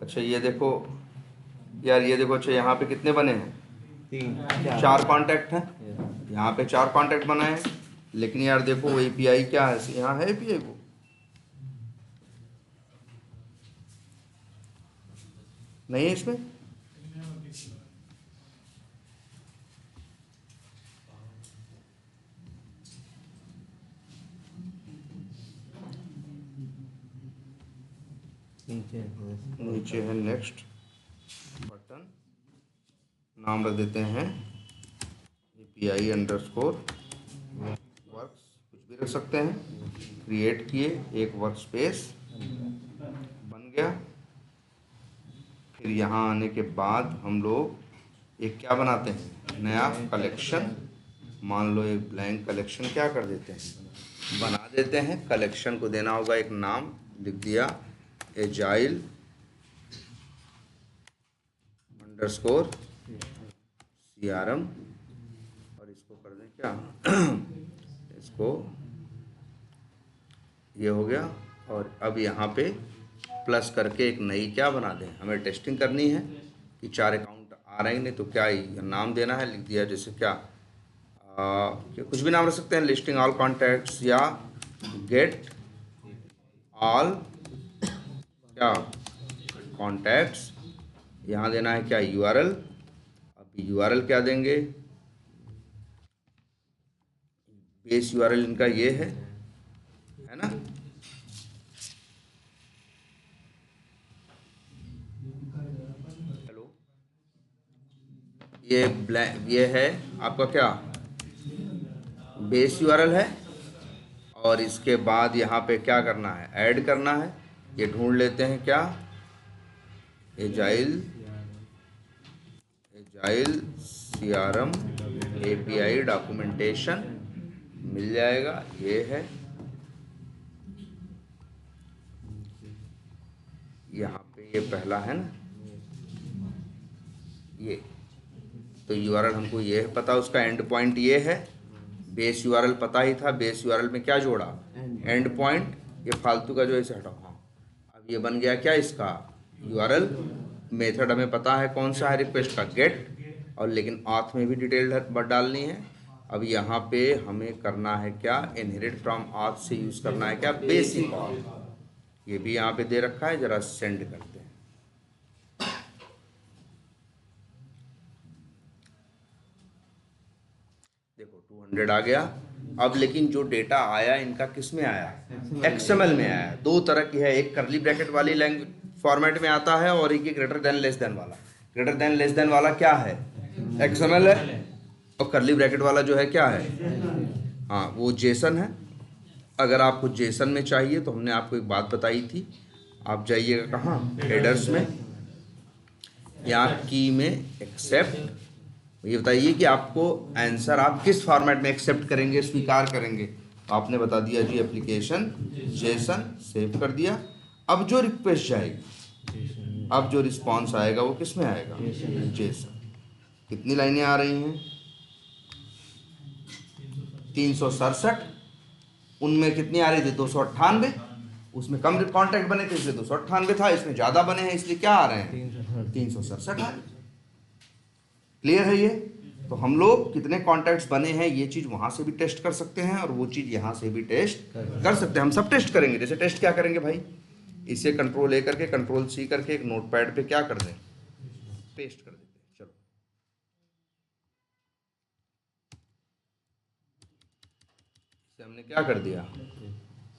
अच्छा ये देखो यार, ये देखो। अच्छा यहाँ पे कितने बने हैं? 3 4 कांटेक्ट हैं। यहाँ पे 4 कांटेक्ट बनाए हैं। लेकिन यार देखो वो API क्या है, यहाँ है API वो नहीं है इसमें। नीचे नीचे है नेक्स्ट बटन। नाम रख देते हैं API अंडरस्कोर वर्क्स, कुछ भी रख सकते हैं। क्रिएट किए, एक वर्क स्पेस बन गया। फिर यहाँ आने के बाद हम लोग एक क्या बनाते हैं, नया कलेक्शन। मान लो एक ब्लैंक कलेक्शन क्या कर देते हैं, बना देते हैं। कलेक्शन को देना होगा एक नाम, लिख दिया एजाइल अंडरस्कोर CRM, और इसको कर दें क्या इसको, ये हो गया। और अब यहाँ पे प्लस करके एक नई क्या बना दें, हमें टेस्टिंग करनी है कि 4 अकाउंट आ रहे हैं, नहीं तो क्या ही नाम देना है, लिख दिया जैसे क्या कुछ भी नाम रख सकते हैं, लिस्टिंग ऑल कॉन्टैक्ट्स या गेट ऑल क्या कॉन्टैक्ट्स। यहाँ देना है क्या URL। अब URL क्या देंगे, बेस URL इनका ये है ना। हेलो, ये है आपका क्या बेस URL है। और इसके बाद यहाँ पे क्या करना है, ऐड करना है। ये ढूंढ लेते हैं क्या, एजाइल CRM API डॉक्यूमेंटेशन, मिल जाएगा। ये है, यहाँ पे ये पहला है ना, ये तो URL हमको ये है पता, उसका एंड पॉइंट ये है। बेस URL पता ही था, बेस URL में क्या जोड़ा, एंड पॉइंट। ये फालतू का जो है इसे हटाओ। हाँ, अब ये बन गया क्या इसका URL। मेथड हमें पता है कौन सा है, रिक्वेस्ट का गेट, और लेकिन ऑथ में भी डिटेल डालनी है। अब यहाँ पे हमें करना है क्या, इनहेरिट फ्रॉम ऑथ से यूज़ करना है क्या, बेसिक ऑथ। ये भी यहाँ पे दे रखा है, जरा सेंड करते हैं। देखो 200 आ गया। अब लेकिन जो डेटा आया इनका किस में आया, XML में आया। दो तरह की है, एक करली ब्रैकेट वाली लैंग्वेज फॉर्मेट में आता है, और एक ग्रेटर देन लेस देन वाला। ग्रेटर देन लेस देन वाला क्या है, XML है, और करली ब्रैकेट वाला जो है क्या है, हाँ वो जेसन है। अगर आपको जेसन में चाहिए तो हमने आपको एक बात बताई थी, आप जाइएगा कहाँ, हेडर्स में, यहाँ की में एक्सेप्ट। ये बताइए कि आपको आंसर आप किस फॉर्मेट में एक्सेप्ट करेंगे, स्वीकार करेंगे। तो आपने बता दिया जी एप्लीकेशन जेसन, सेव कर दिया। अब जो रिक्वेस्ट जाएगी, अब जो रिस्पांस आएगा वो किस में आएगा, जेसन। कितनी लाइनें आ रही हैं, 367। उनमें कितनी आ रही थी, 298। उसमें कम कॉन्टैक्ट बने थे इसलिए 298 था, इसमें ज़्यादा बने हैं इसलिए क्या आ रहे हैं, 367 आ रहे हैं। क्लियर है ये। तो हम लोग कितने कॉन्टैक्ट्स बने हैं ये चीज़ वहाँ से भी टेस्ट कर सकते हैं, और वो चीज़ यहाँ से भी टेस्ट कर सकते हैं। हम सब टेस्ट करेंगे। जैसे टेस्ट क्या करेंगे भाई, इसे कंट्रोल A करके कंट्रोल C करके एक नोटपैड पे क्या कर दें, पेस्ट कर देते हैं। चलो इसे हमने क्या कर दिया,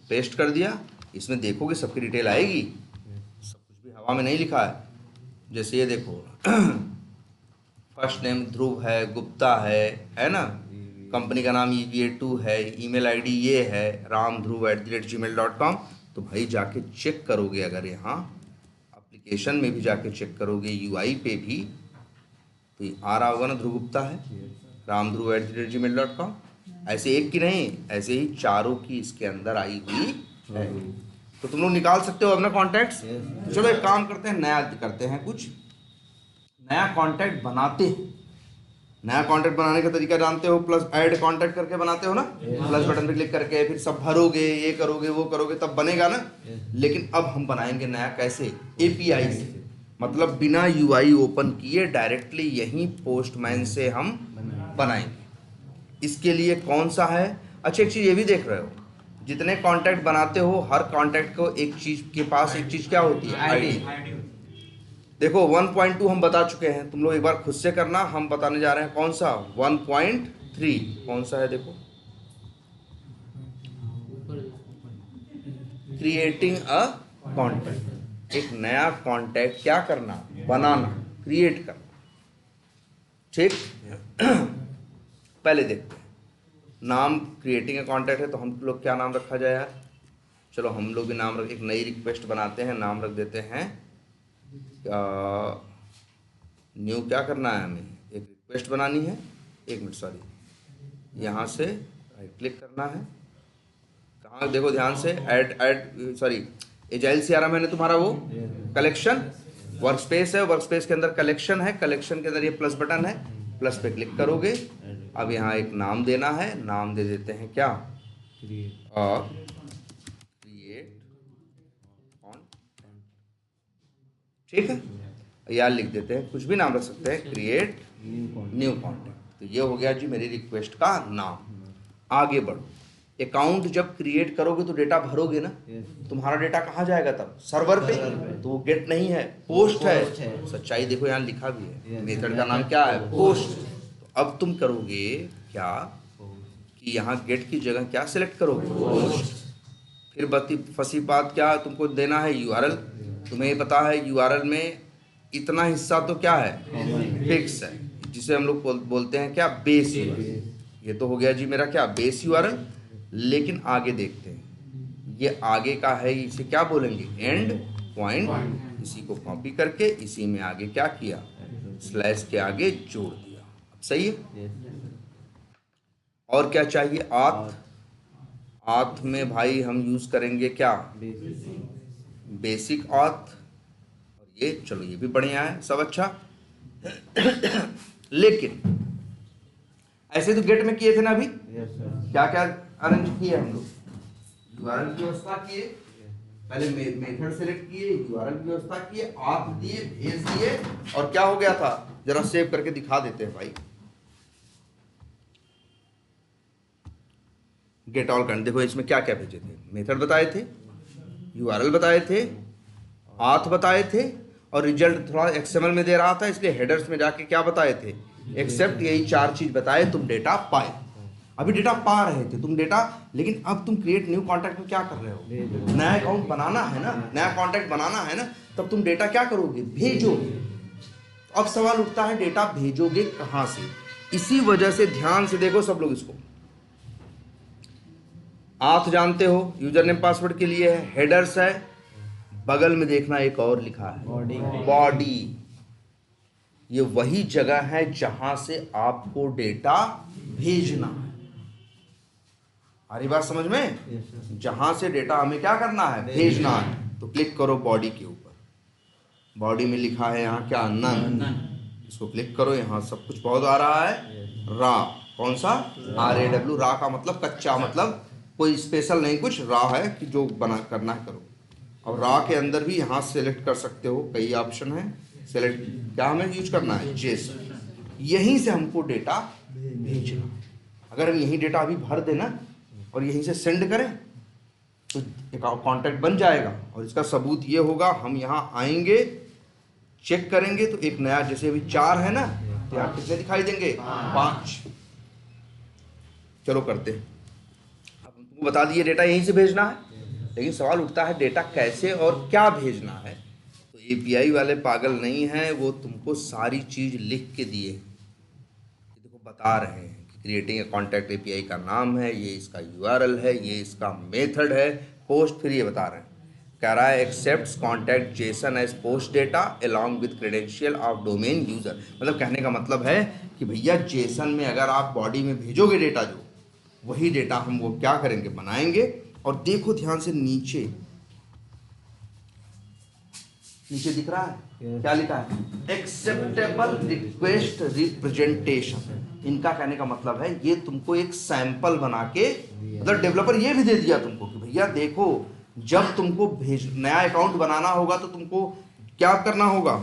पेस्ट कर दिया। इसमें देखोगे सबकी डिटेल आएगी, सब कुछ भी हवा में नहीं लिखा है। जैसे ये देखो फर्स्ट नेम ध्रुव है, गुप्ता है ना, कंपनी का नाम EVA2 है, ईमेल ID ये है ramdhruv@gmail.com। तो भाई जाके चेक करोगे, अगर यहाँ एप्लीकेशन में भी जाके चेक करोगे, UI पे भी, तो ये आ रहा होगा ना, ध्रुव गुप्ता है, ramdhruv@gmail.com। ऐसे एक की नहीं, ऐसे ही चारों की इसके अंदर आई हुई है। तो तुम लोग निकाल सकते हो अपना कॉन्टैक्ट्स। तो चलो एक काम करते हैं, नया करते हैं, कुछ नया कॉन्टैक्ट बनाते हैं। नया कॉन्टैक्ट बनाने का तरीका जानते हो, प्लस ऐड कॉन्टैक्ट करके बनाते हो ना, प्लस बटन पे क्लिक करके फिर सब भरोगे, ये करोगे वो करोगे, तब बनेगा ना। लेकिन अब हम बनाएंगे नया, कैसे, API से, मतलब बिना UI ओपन किए डायरेक्टली यहीं पोस्टमैन से हम बनाएंगे। इसके लिए कौन सा है, अच्छा एक चीज़ ये भी देख रहे हो, जितने कॉन्टैक्ट बनाते हो हर कॉन्टैक्ट को एक चीज़ के पास एक चीज़ क्या होती है, ID। देखो 1.2 हम बता चुके हैं, तुम लोग एक बार खुद से करना। हम बताने जा रहे हैं कौन सा, 1.3 कौन सा है, देखो, क्रिएटिंग अ कॉन्टैक्ट। एक नया कॉन्टैक्ट क्या करना, बनाना, क्रिएट करना। ठीक। पहले देखते हैं, नाम क्रिएटिंग ए कॉन्टैक्ट है तो हम लोग क्या नाम रखा जाए यार? चलो हम लोग भी नाम रख, एक नई रिक्वेस्ट बनाते हैं, नाम रख देते हैं न्यू। क्या करना है हमें? एक रिक्वेस्ट बनानी है। एक मिनट, सॉरी, यहाँ से राइट क्लिक करना है। कहाँ देखो ध्यान से, ऐड सॉरी, एजाइल सीआरएम है ना तुम्हारा, वो कलेक्शन वर्क स्पेस है, वर्क स्पेस के अंदर कलेक्शन है, कलेक्शन के अंदर ये प्लस बटन है, प्लस पे क्लिक करोगे। अब यहाँ एक नाम देना है, नाम दे देते हैं क्या? Create content. ठीक है, यार लिख देते हैं, कुछ भी नाम रख सकते हैं, क्रिएट न्यू कॉन्टेंट। तो ये हो गया जी मेरी रिक्वेस्ट का नाम। आगे बढ़ो, अकाउंट जब क्रिएट करोगे तो डेटा भरोगे ना, तुम्हारा डेटा कहाँ जाएगा तब? सर्वर पे। तो वो गेट नहीं है, पोस्ट है। सच्चाई देखो यहाँ लिखा भी है, मेथड का नाम क्या है? पोस्ट। तो अब तुम करोगे क्या कि यहाँ गेट की जगह क्या सिलेक्ट करोगे? पोस्ट। फिर फंसी बात क्या, तुमको देना है यूआरएल। तुम्हें पता है यूआरएल में इतना हिस्सा तो क्या है? फिक्स है, जिसे हम लोग बोलते हैं क्या? Base URL. ये तो हो गया जी मेरा क्या? Base URL. लेकिन आगे देखते हैं, ये आगे का है, इसे क्या बोलेंगे? And point. इसी को कॉपी करके इसी में आगे क्या किया? स्लैश के आगे जोड़ दिया। अब सही है। और क्या चाहिए? आथ। आथ में भाई हम यूज करेंगे क्या? बेसिक आथ। और ये चलो ये भी बढ़िया है, सब अच्छा। लेकिन ऐसे तो गेट में किए थे ना अभी, क्या क्या अरेंज किए हम लोग? यूआरएल की व्यवस्था किए, पहले मेथड सेलेक्ट किए, यूआरएल की व्यवस्था किए, आप दिए, भेज दिए, और क्या हो गया था? जरा सेव करके दिखा देते हैं भाई। गेट ऑल करंट, देखो इसमें क्या क्या भेजे थे? मेथड बताए थे, यूआरएल बताए थे, आथ बताए थे, और रिजल्ट थोड़ा एक्सएमएल में दे रहा था, इसलिए हेडर्स में जाके क्या बताए थे? एक्सेप्ट। यही 4 चीज बताए, तुम डेटा पाए। अभी डेटा पा रहे थे तुम डेटा, लेकिन अब तुम क्रिएट न्यू कॉन्टैक्ट में क्या कर रहे हो? नया अकाउंट बनाना है ना, नया कॉन्टैक्ट बनाना है ना, तब तुम डेटा क्या करोगे? भेजोगे। अब सवाल उठता है डेटा भेजोगे कहां से? इसी वजह से ध्यान से देखो सब लोग इसको। आथ जानते हो, यूजर नेम पासवर्ड के लिए है, हेडर्स है, बगल में देखना एक और लिखा है, बॉडी। ये वही जगह है जहां से आपको डेटा भेजना है। आ रही बात समझ में? जहां से डेटा हमें क्या करना है? भेजना है। तो क्लिक करो बॉडी के ऊपर, बॉडी में लिखा है यहाँ क्या? नन। इसको क्लिक करो, यहाँ सब कुछ बहुत आ रहा है। रा, कौन सा? RAW। रा का मतलब कच्चा, मतलब कोई स्पेशल नहीं, कुछ रा है कि जो बना करना है करो। अब रा के अंदर भी यहाँ सेलेक्ट कर सकते हो, कई ऑप्शन है। सेलेक्ट क्या हमें यूज करना है? जेसन। यहीं से हमको डेटा भेजना। अगर हम यही डेटा अभी भर देना और यहीं से सेंड करें तो एक कॉन्टैक्ट बन जाएगा। और इसका सबूत ये होगा, हम यहाँ आएंगे, चेक करेंगे तो एक नया, जैसे अभी 4 है ना, तो यहाँ कितने दिखाई देंगे? 5। चलो करते हैं। अब तुमको बता दिए डेटा यहीं से भेजना है, लेकिन सवाल उठता है डेटा कैसे और क्या भेजना है? तो API वाले पागल नहीं हैं, वो तुमको सारी चीज लिख के दिए, देखो बता रहे हैं कि क्रिएटिंग ए कॉन्टैक्ट API का नाम है, ये इसका URL है, ये इसका मेथड है, पोस्ट। फिर ये बता रहे हैं, कह रहा है accepts contact JSON as post data along with credential of domain user. मतलब कहने का मतलब है कि भैया जेसन में अगर आप बॉडी में भेजोगे डेटा, जो वही डेटा हम वो क्या करेंगे? बनाएंगे। और देखो ध्यान से नीचे, नीचे दिख रहा है क्या लिखा है? Acceptable request representation. इनका कहने का मतलब है ये तुमको एक सैंपल बना के, मतलब डेवलपर ये भी दे दिया तुमको कि भैया देखो, जब तुमको नया अकाउंट बनाना होगा तो तुमको क्या करना होगा?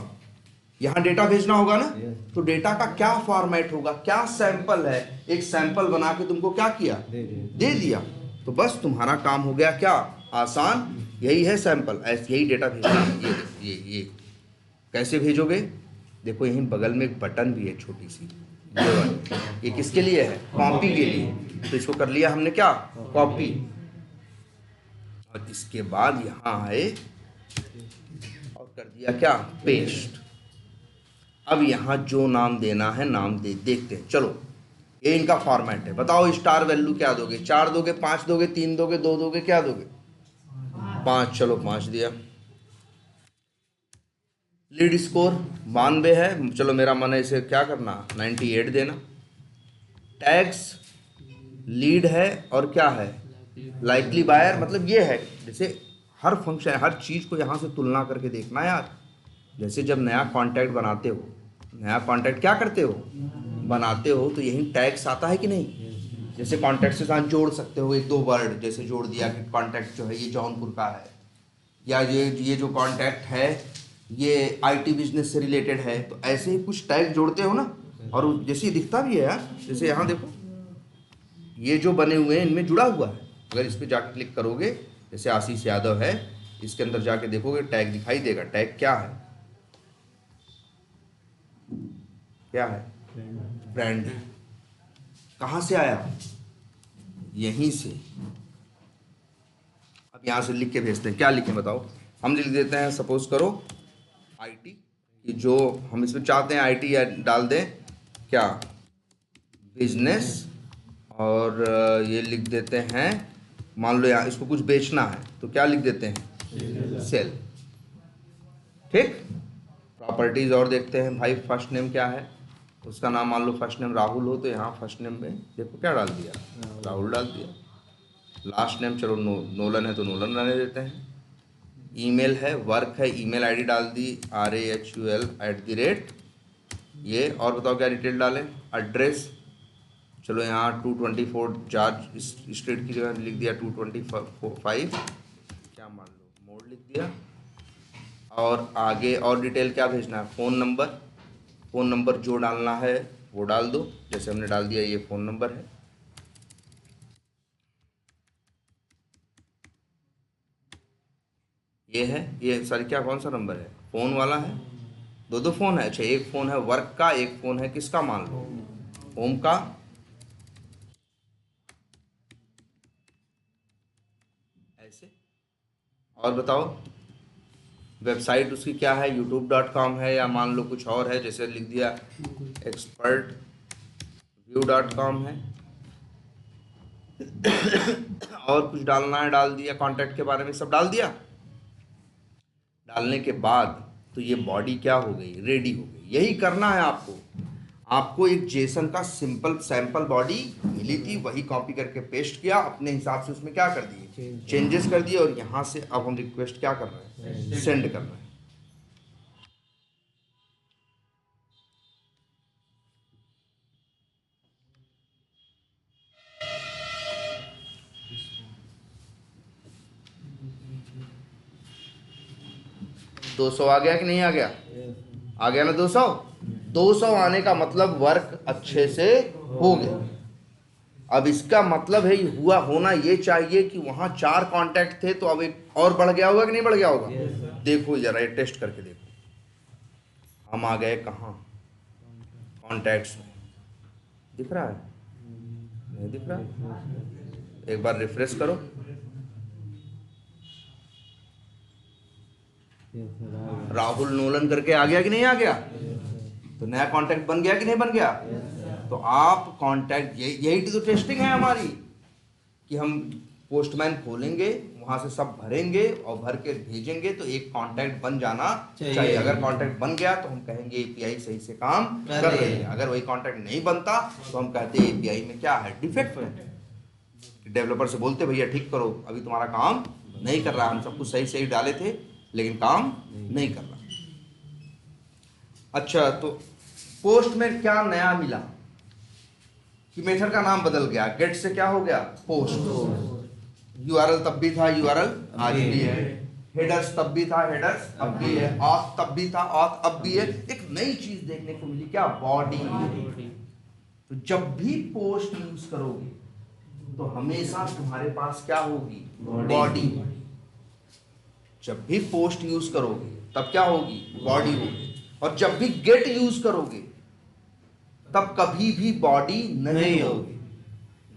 यहाँ डेटा भेजना होगा ना, तो डेटा का क्या फॉर्मेट होगा, क्या सैंपल है, एक सैंपल बना के तुमको क्या किया? दे दिया। तो बस तुम्हारा काम हो गया क्या? आसान। यही है सैंपल, ऐसे यही डेटा भेजना है। ये कैसे भेजोगे? देखो यहीं बगल में एक बटन भी है छोटी सी, ये किसके लिए है? कॉपी के लिए। तो इसको कर लिया हमने क्या? कॉपी। और इसके बाद यहाँ आए और कर दिया क्या? पेस्ट। अब यहाँ जो नाम देना है नाम देखते हैं। चलो ये इनका फॉर्मेट है। बताओ स्टार वैल्यू क्या दोगे? 4 दोगे, 5 दोगे, 3 दोगे, 2 दोगे, क्या दोगे? 5। चलो 5 दिया। लीड स्कोर 92 है, चलो मेरा मन है इसे क्या करना, 98 देना। टैग्स लीड है और क्या है, लाइकली बायर। मतलब ये है जैसे हर फंक्शन, हर चीज़ को यहाँ से तुलना करके देखना यार। जैसे जब नया कॉन्टैक्ट बनाते हो, नया कॉन्टैक्ट क्या करते हो, बनाते हो, तो यही टैग्स आता है कि नहीं। जैसे कॉन्टैक्ट के साथ जोड़ सकते हो 1-2 वर्ड, जैसे जोड़ दिया कि कॉन्टैक्ट जो है ये जौनपुर का है, या ये जो कॉन्टैक्ट है ये IT बिजनेस से रिलेटेड है। तो ऐसे ही कुछ टैग जोड़ते हो ना, और जैसे दिखता भी है यार। जैसे यहाँ देखो ये जो बने हुए हैं इनमें जुड़ा हुआ है। अगर इस पर जाके क्लिक करोगे, जैसे आशीष यादव है, इसके अंदर जाके देखोगे टैग दिखाई देगा। टैग क्या है, क्या है, ब्रांड। कहाँ से आया, यहीं से। अब यहाँ से लिख के भेजते हैं। क्या लिखें बताओ? हम लिख देते हैं, सपोज करो IT कि जो हम इसमें चाहते हैं IT या डाल दें क्या, बिजनेस, और ये लिख देते हैं, मान लो यहाँ इसको कुछ बेचना है तो क्या लिख देते हैं, सेल। ठीक। प्रॉपर्टीज और देखते हैं भाई। फर्स्ट नेम क्या है, उसका नाम मान लो फर्स्ट नेम राहुल हो, तो यहाँ फर्स्ट नेम में देखो क्या डाल दिया, राहुल डाल दिया। लास्ट नेम चलो नोलन है तो नोलन रहने देते हैं। ईमेल है, वर्क है, ईमेल ID डाल दी RAHUL@, ये। और बताओ क्या डिटेल डालें। एड्रेस चलो यहाँ 224 जॉर्ज स्ट्रीट की जगह लिख दिया 225, क्या मान लो मोड लिख दिया। और आगे और डिटेल क्या भेजना है, फ़ोन नंबर। फ़ोन नंबर जो डालना है वो डाल दो, जैसे हमने डाल दिया ये फ़ोन नंबर है। ये है, ये सर क्या कौन सा नंबर है, फ़ोन वाला है। 2 फ़ोन है। अच्छा, एक फ़ोन है वर्क का, एक फ़ोन है किसका, मान लो होम का। ऐसे। और बताओ वेबसाइट उसकी क्या है, youtube.com है या मान लो कुछ और है, जैसे लिख दिया expertview.com है। और कुछ डालना है डाल दिया, कॉन्टैक्ट के बारे में सब डाल दिया। डालने के बाद तो ये बॉडी क्या हो गई, रेडी हो गई। यही करना है आपको। आपको एक जेसन का सिंपल सैंपल बॉडी मिली थी, वही कॉपी करके पेस्ट किया, अपने हिसाब से उसमें क्या कर दिए, चेंजेस कर दिए। और यहाँ से अब हम रिक्वेस्ट क्या कर रहे हैं, सेंड करना है। दो 200 आ गया कि नहीं आ गया, आ गया ना 200। 200 आने का मतलब वर्क अच्छे से हो गया। अब इसका मतलब है हुआ होना ये चाहिए कि वहाँ 4 कांटेक्ट थे तो अब एक और बढ़ गया होगा कि नहीं बढ़ गया होगा। देखो जरा ये टेस्ट करके देखो। हम आ गए कहाँ, कॉन्टैक्ट्स में। दिख रहा है, नहीं दिख रहा है? एक बार रिफ्रेश करो। राहुल नोलन करके आ गया कि नहीं आ गया? तो नया कांटेक्ट बन गया कि नहीं बन गया? तो आप कांटेक्ट, यही तो टेस्टिंग है हमारी, कि हम पोस्टमैन खोलेंगे, वहां से सब भरेंगे और भर के भेजेंगे तो एक कांटेक्ट बन जाना चाहिए। अगर कांटेक्ट बन गया तो हम कहेंगे API सही से काम कर रही है। अगर वही कांटेक्ट नहीं बनता तो हम कहते हैं API में क्या है, डिफेक्ट है। डेवलपर से बोलते भैया ठीक करो, अभी तुम्हारा काम नहीं कर रहा, हम सब कुछ सही सही डाले थे लेकिन काम नहीं कर रहा। अच्छा, तो पोस्ट में क्या नया मिला कि मेथड का नाम बदल गया, गेट से क्या हो गया, पोस्ट। URL तब भी था, URL आज भी है। हेडर्स तब भी था, हेडर्स अब भी है। ऑथ तब भी था, ऑथ अब भी है। एक नई चीज देखने को मिली, क्या, बॉडी। तो जब भी पोस्ट यूज करोगे तो हमेशा तुम्हारे पास क्या होगी, बॉडी। जब भी पोस्ट यूज करोगे तब क्या होगी, बॉडी होगी। और जब भी गेट यूज करोगे तब कभी भी बॉडी नहीं होगी।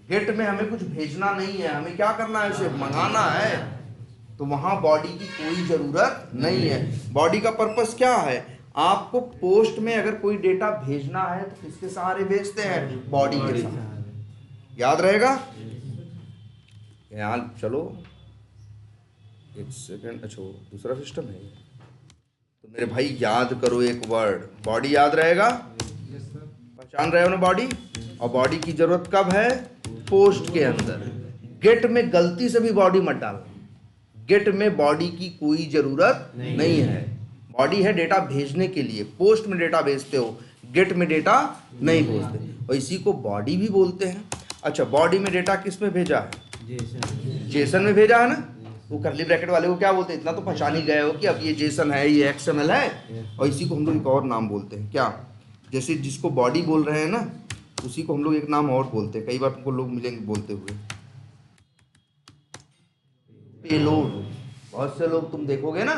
गेट में हमें कुछ भेजना नहीं है, हमें क्या करना है, उसे मंगाना है, तो वहां बॉडी की कोई जरूरत नहीं है। बॉडी का पर्पस क्या है, आपको पोस्ट में अगर कोई डेटा भेजना है तो किसके सहारे भेजते हैं? बॉडी के सहारे। याद रहेगा? यहाँ चलो एक सेकंड। अच्छा वो दूसरा सिस्टम है ये। तो मेरे भाई याद करो एक वर्ड, बॉडी याद रहेगा? पहचान रहे हो ना बॉडी? और बॉडी की जरूरत कब है? पोस्ट के अंदर। गेट में गलती से भी बॉडी मत डालना। गेट में बॉडी की कोई जरूरत नहीं है। बॉडी है डेटा भेजने के लिए, पोस्ट में डेटा भेजते हो, गेट में डेटा नहीं भेजते, और इसी को बॉडी भी बोलते हैं। अच्छा, बॉडी में डेटा किस में भेजा है? जेसन में भेजा है ना। वो करली ब्रैकेट वाले को क्या बोलते हैं? इतना तो पहचान ही गए हो कि अब ये जेसन है, ये XML है, और इसी को हम लोग एक और नाम बोलते हैं। क्या? जैसे जिसको बॉडी बोल रहे हैं ना, उसी को हम लोग एक नाम और बोलते हैं। कई बार तुमको लोग मिलेंगे बोलते हुए, पेलोड। बहुत से लोग तुम देखोगे ना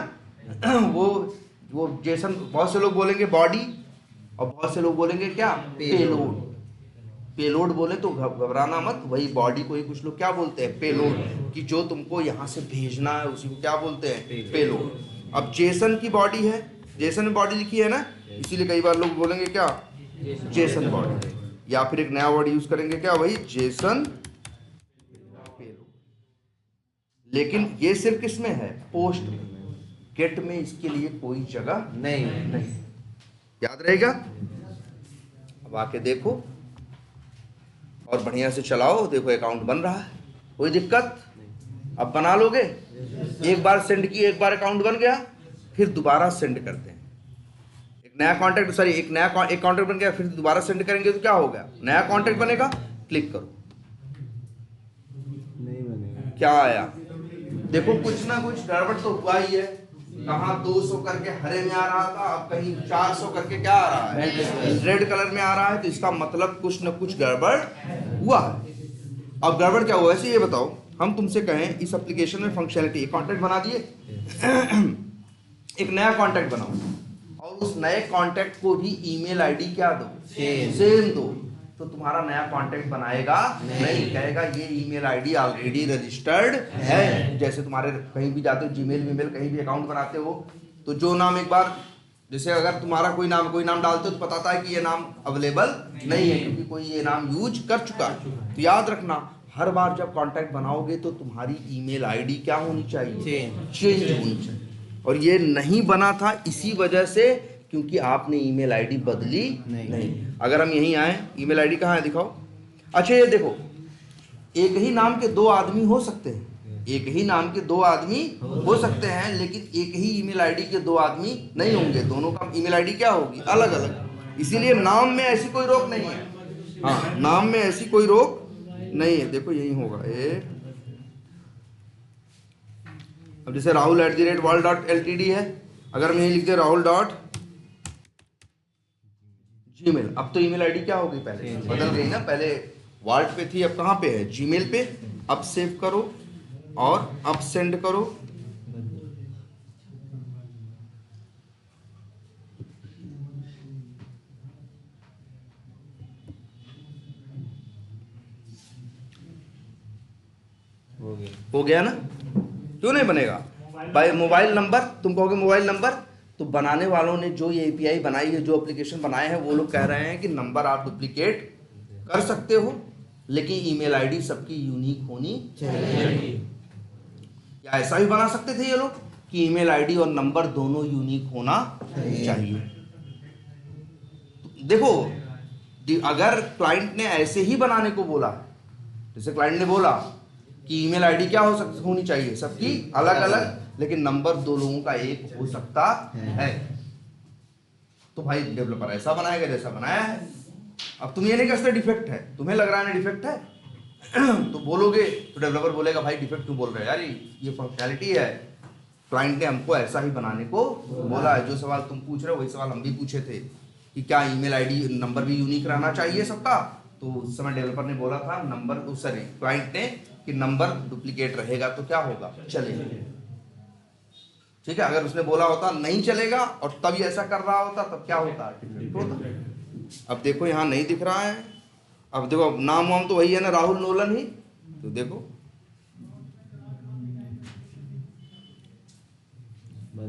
वो जेसन, बहुत से लोग बोलेंगे बॉडी, और बहुत से लोग बोलेंगे क्या? पेलोड। पेलोड बोले तो घबराना मत, वही बॉडी को ही कुछ लोग क्या बोलते हैं? पेलोड। कि जो तुमको यहाँ से भेजना है उसी को क्या बोलते हैं? पेलोड। अब जेसन की बॉडी है, जेसन में बॉडी लिखी है ना, इसीलिए कई बार लोग बोलेंगे क्या? Jason body. या फिर एक नया वर्ड यूज करेंगे क्या? वही जेसन पेलोड। लेकिन ये सिर्फ किसमें है? पोस्ट में। गेट में इसके लिए कोई जगह नहीं। याद रहेगा? अब आके देखो और बढ़िया से चलाओ। देखो अकाउंट बन रहा है, कोई दिक्कत? अब बना लोगे। एक बार सेंड किए, एक बार अकाउंट बन गया, फिर दोबारा सेंड करते हैं। एक नया कॉन्टैक्ट, सॉरी एक कॉन्टैक्ट बन गया, फिर दोबारा सेंड करेंगे तो क्या होगा? नया कॉन्टैक्ट बनेगा। क्लिक करो, नहीं बनेगा। क्या आया? देखो कुछ ना कुछ गड़बड़ तो हुआ ही है। कहाँ 200 करके हरे में आ रहा था, अब कहीं 400 करके क्या आ रहा है? रेड कलर में आ रहा है। तो इसका मतलब कुछ ना कुछ गड़बड़ हुआ है। अब गड़बड़ क्या हुआ? ऐसे ये बताओ, हम तुमसे कहें इस एप्लीकेशन में फंक्शनलिटी, कॉन्टैक्ट बना दिए, एक नया कॉन्टैक्ट बनाओ और उस नए कॉन्टैक्ट को भी ईमेल आईडी क्या दो? सेम दो। तो तुम्हारा नया कॉन्टैक्ट बनाएगा नहीं, कहेगा ये ईमेल आईडी ऑलरेडी रजिस्टर्ड है। जैसे तुम्हारे कहीं भी जाते हो, जीमेल वीमेल कहीं भी अकाउंट बनाते हो, तो जो नाम एक बार, जैसे अगर तुम्हारा कोई नाम डालते हो तो बताता है कि ये नाम अवेलेबल नहीं है क्योंकि कोई ये नाम यूज कर चुका है। तो याद रखना, हर बार जब कॉन्टैक्ट बनाओगे तो तुम्हारी ईमेल आईडी क्या होनी चाहिए? चेंज होनी चाहिए। और ये नहीं बना था इसी वजह से क्योंकि आपने ईमेल आईडी बदली नहीं। अगर हम यहीं आए, ईमेल आईडी कहाँ है दिखाओ। अच्छा ये देखो, एक ही नाम के दो आदमी हो सकते हैं, एक ही नाम के दो आदमी हो सकते हैं, लेकिन एक ही ईमेल आईडी के दो आदमी नहीं होंगे। दोनों का ईमेल आईडी क्या होगी? अलग अलग। इसीलिए नाम में ऐसी कोई रोक नहीं है। हाँ, नाम में ऐसी कोई रोक नहीं है। देखो यही होगा ये। अब जैसे rahul@world.ltd है, अगर मैं यही लिख दे rahul.gmail, अब तो ईमेल आईडी क्या होगी? पहले बदल गई ना, पहले वर्ड पे थी, अब कहाँ पे है? जीमेल पे। अब सेव करो और अब सेंड करो। हो गया ना? क्यों नहीं बनेगा? भाई मोबाइल नंबर, तुम कहोगे मोबाइल नंबर, तो बनाने वालों ने जो ये एपीआई बनाई है, जो एप्लीकेशन बनाए हैं, वो लोग कह रहे हैं कि नंबर आप डुप्लीकेट कर सकते हो, लेकिन ईमेल आईडी सबकी यूनिक होनी चाहिए। या ऐसा भी बना सकते थे ये लोग कि ईमेल आईडी और नंबर दोनों यूनिक होना चाहिए। देखो, अगर क्लाइंट ने ऐसे ही बनाने को बोला, जैसे क्लाइंट ने बोला कि ईमेल आईडी क्या होनी चाहिए? सबकी अलग अलग, लेकिन नंबर दो लोगों का एक हो सकता है, तो भाई डेवलपर ऐसा बनाएगा जैसा बनाया है। अब तुम ये नहीं कह सकते डिफेक्ट है, तुम्हें लग रहा है ना डिफेक्ट है, तो बोलोगे तो डेवलपर बोलेगा भाई डिफेक्ट क्यों बोल रहे हो यार, ये फंक्शनैलिटी है, क्लाइंट ने हमको ऐसा ही बनाने को बोला है। जो सवाल तुम पूछ रहे हो वही सवाल हम भी पूछे थे कि क्या ईमेल आईडी नंबर भी यूनिक रहना चाहिए सबका, तो उस समय डेवलपर ने बोला था नंबर, सॉरी क्लाइंट ने, कि नंबर डुप्लीकेट रहेगा तो क्या होगा? चलेगा। ठीक है, अगर उसने बोला होता नहीं चलेगा और तब ये ऐसा कर रहा होता तब क्या होता? डिफेक्ट होता। अब देखो यहाँ नहीं दिख रहा है, अब देखो नाम वाम तो वही है ना, राहुल नोलन ही, तो देखो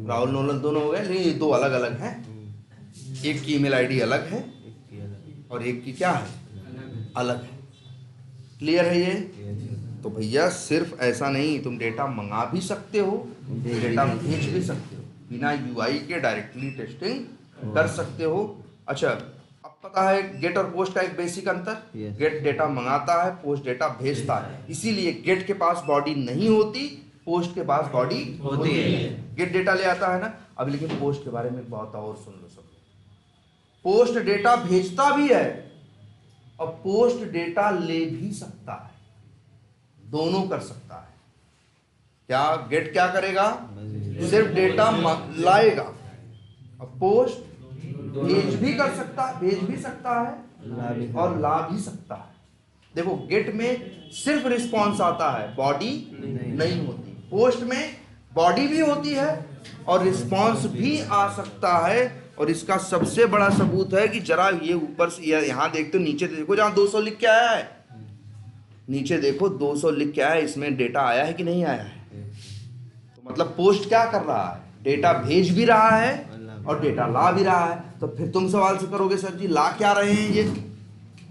राहुल नोलन दोनों हो गए, लेकिन ये दो अलग अलग हैं। एक की ईमेल आईडी अलग है और एक की क्या है, अलग है। क्लियर है ये? तो भैया सिर्फ ऐसा नहीं, तुम डेटा मंगा भी सकते हो, डेटा भेज भी सकते हो, बिना यूआई के डायरेक्टली टेस्टिंग कर सकते हो। अच्छा, अब पता है गेट और पोस्ट का एक बेसिक अंतर। गेट डेटा मंगाता है, पोस्ट डेटा भेजता है। इसीलिए गेट के पास बॉडी नहीं होती, पोस्ट के पास बॉडी होती है। गेट डेटा ले आता है ना। अब लेकिन पोस्ट के बारे में एक बात और सुन लो सब। पोस्ट डेटा भेजता भी है और पोस्ट डेटा ले भी सकता है, दोनों कर सकता है। क्या गेट क्या करेगा? सिर्फ डेटा लाएगा। और पोस्ट भेज भी कर सकता है, भेज भी सकता है और ला भी सकता है। देखो गेट में सिर्फ रिस्पॉन्स आता है, बॉडी नहीं होती। पोस्ट में बॉडी भी होती है और रिस्पॉन्स भी आ सकता है। और इसका सबसे बड़ा सबूत है कि जरा ये ऊपर से यहाँ देखते हो, नीचे देखो जहाँ 200 लिख के आया है, नीचे देखो 200 लिख के आया है, इसमें डेटा आया है कि नहीं आया है? तो मतलब पोस्ट क्या कर रहा है? डेटा भेज भी रहा है और डेटा ला भी रहा है। तो फिर तुम सवाल से करोगे सर जी ला क्या रहे हैं?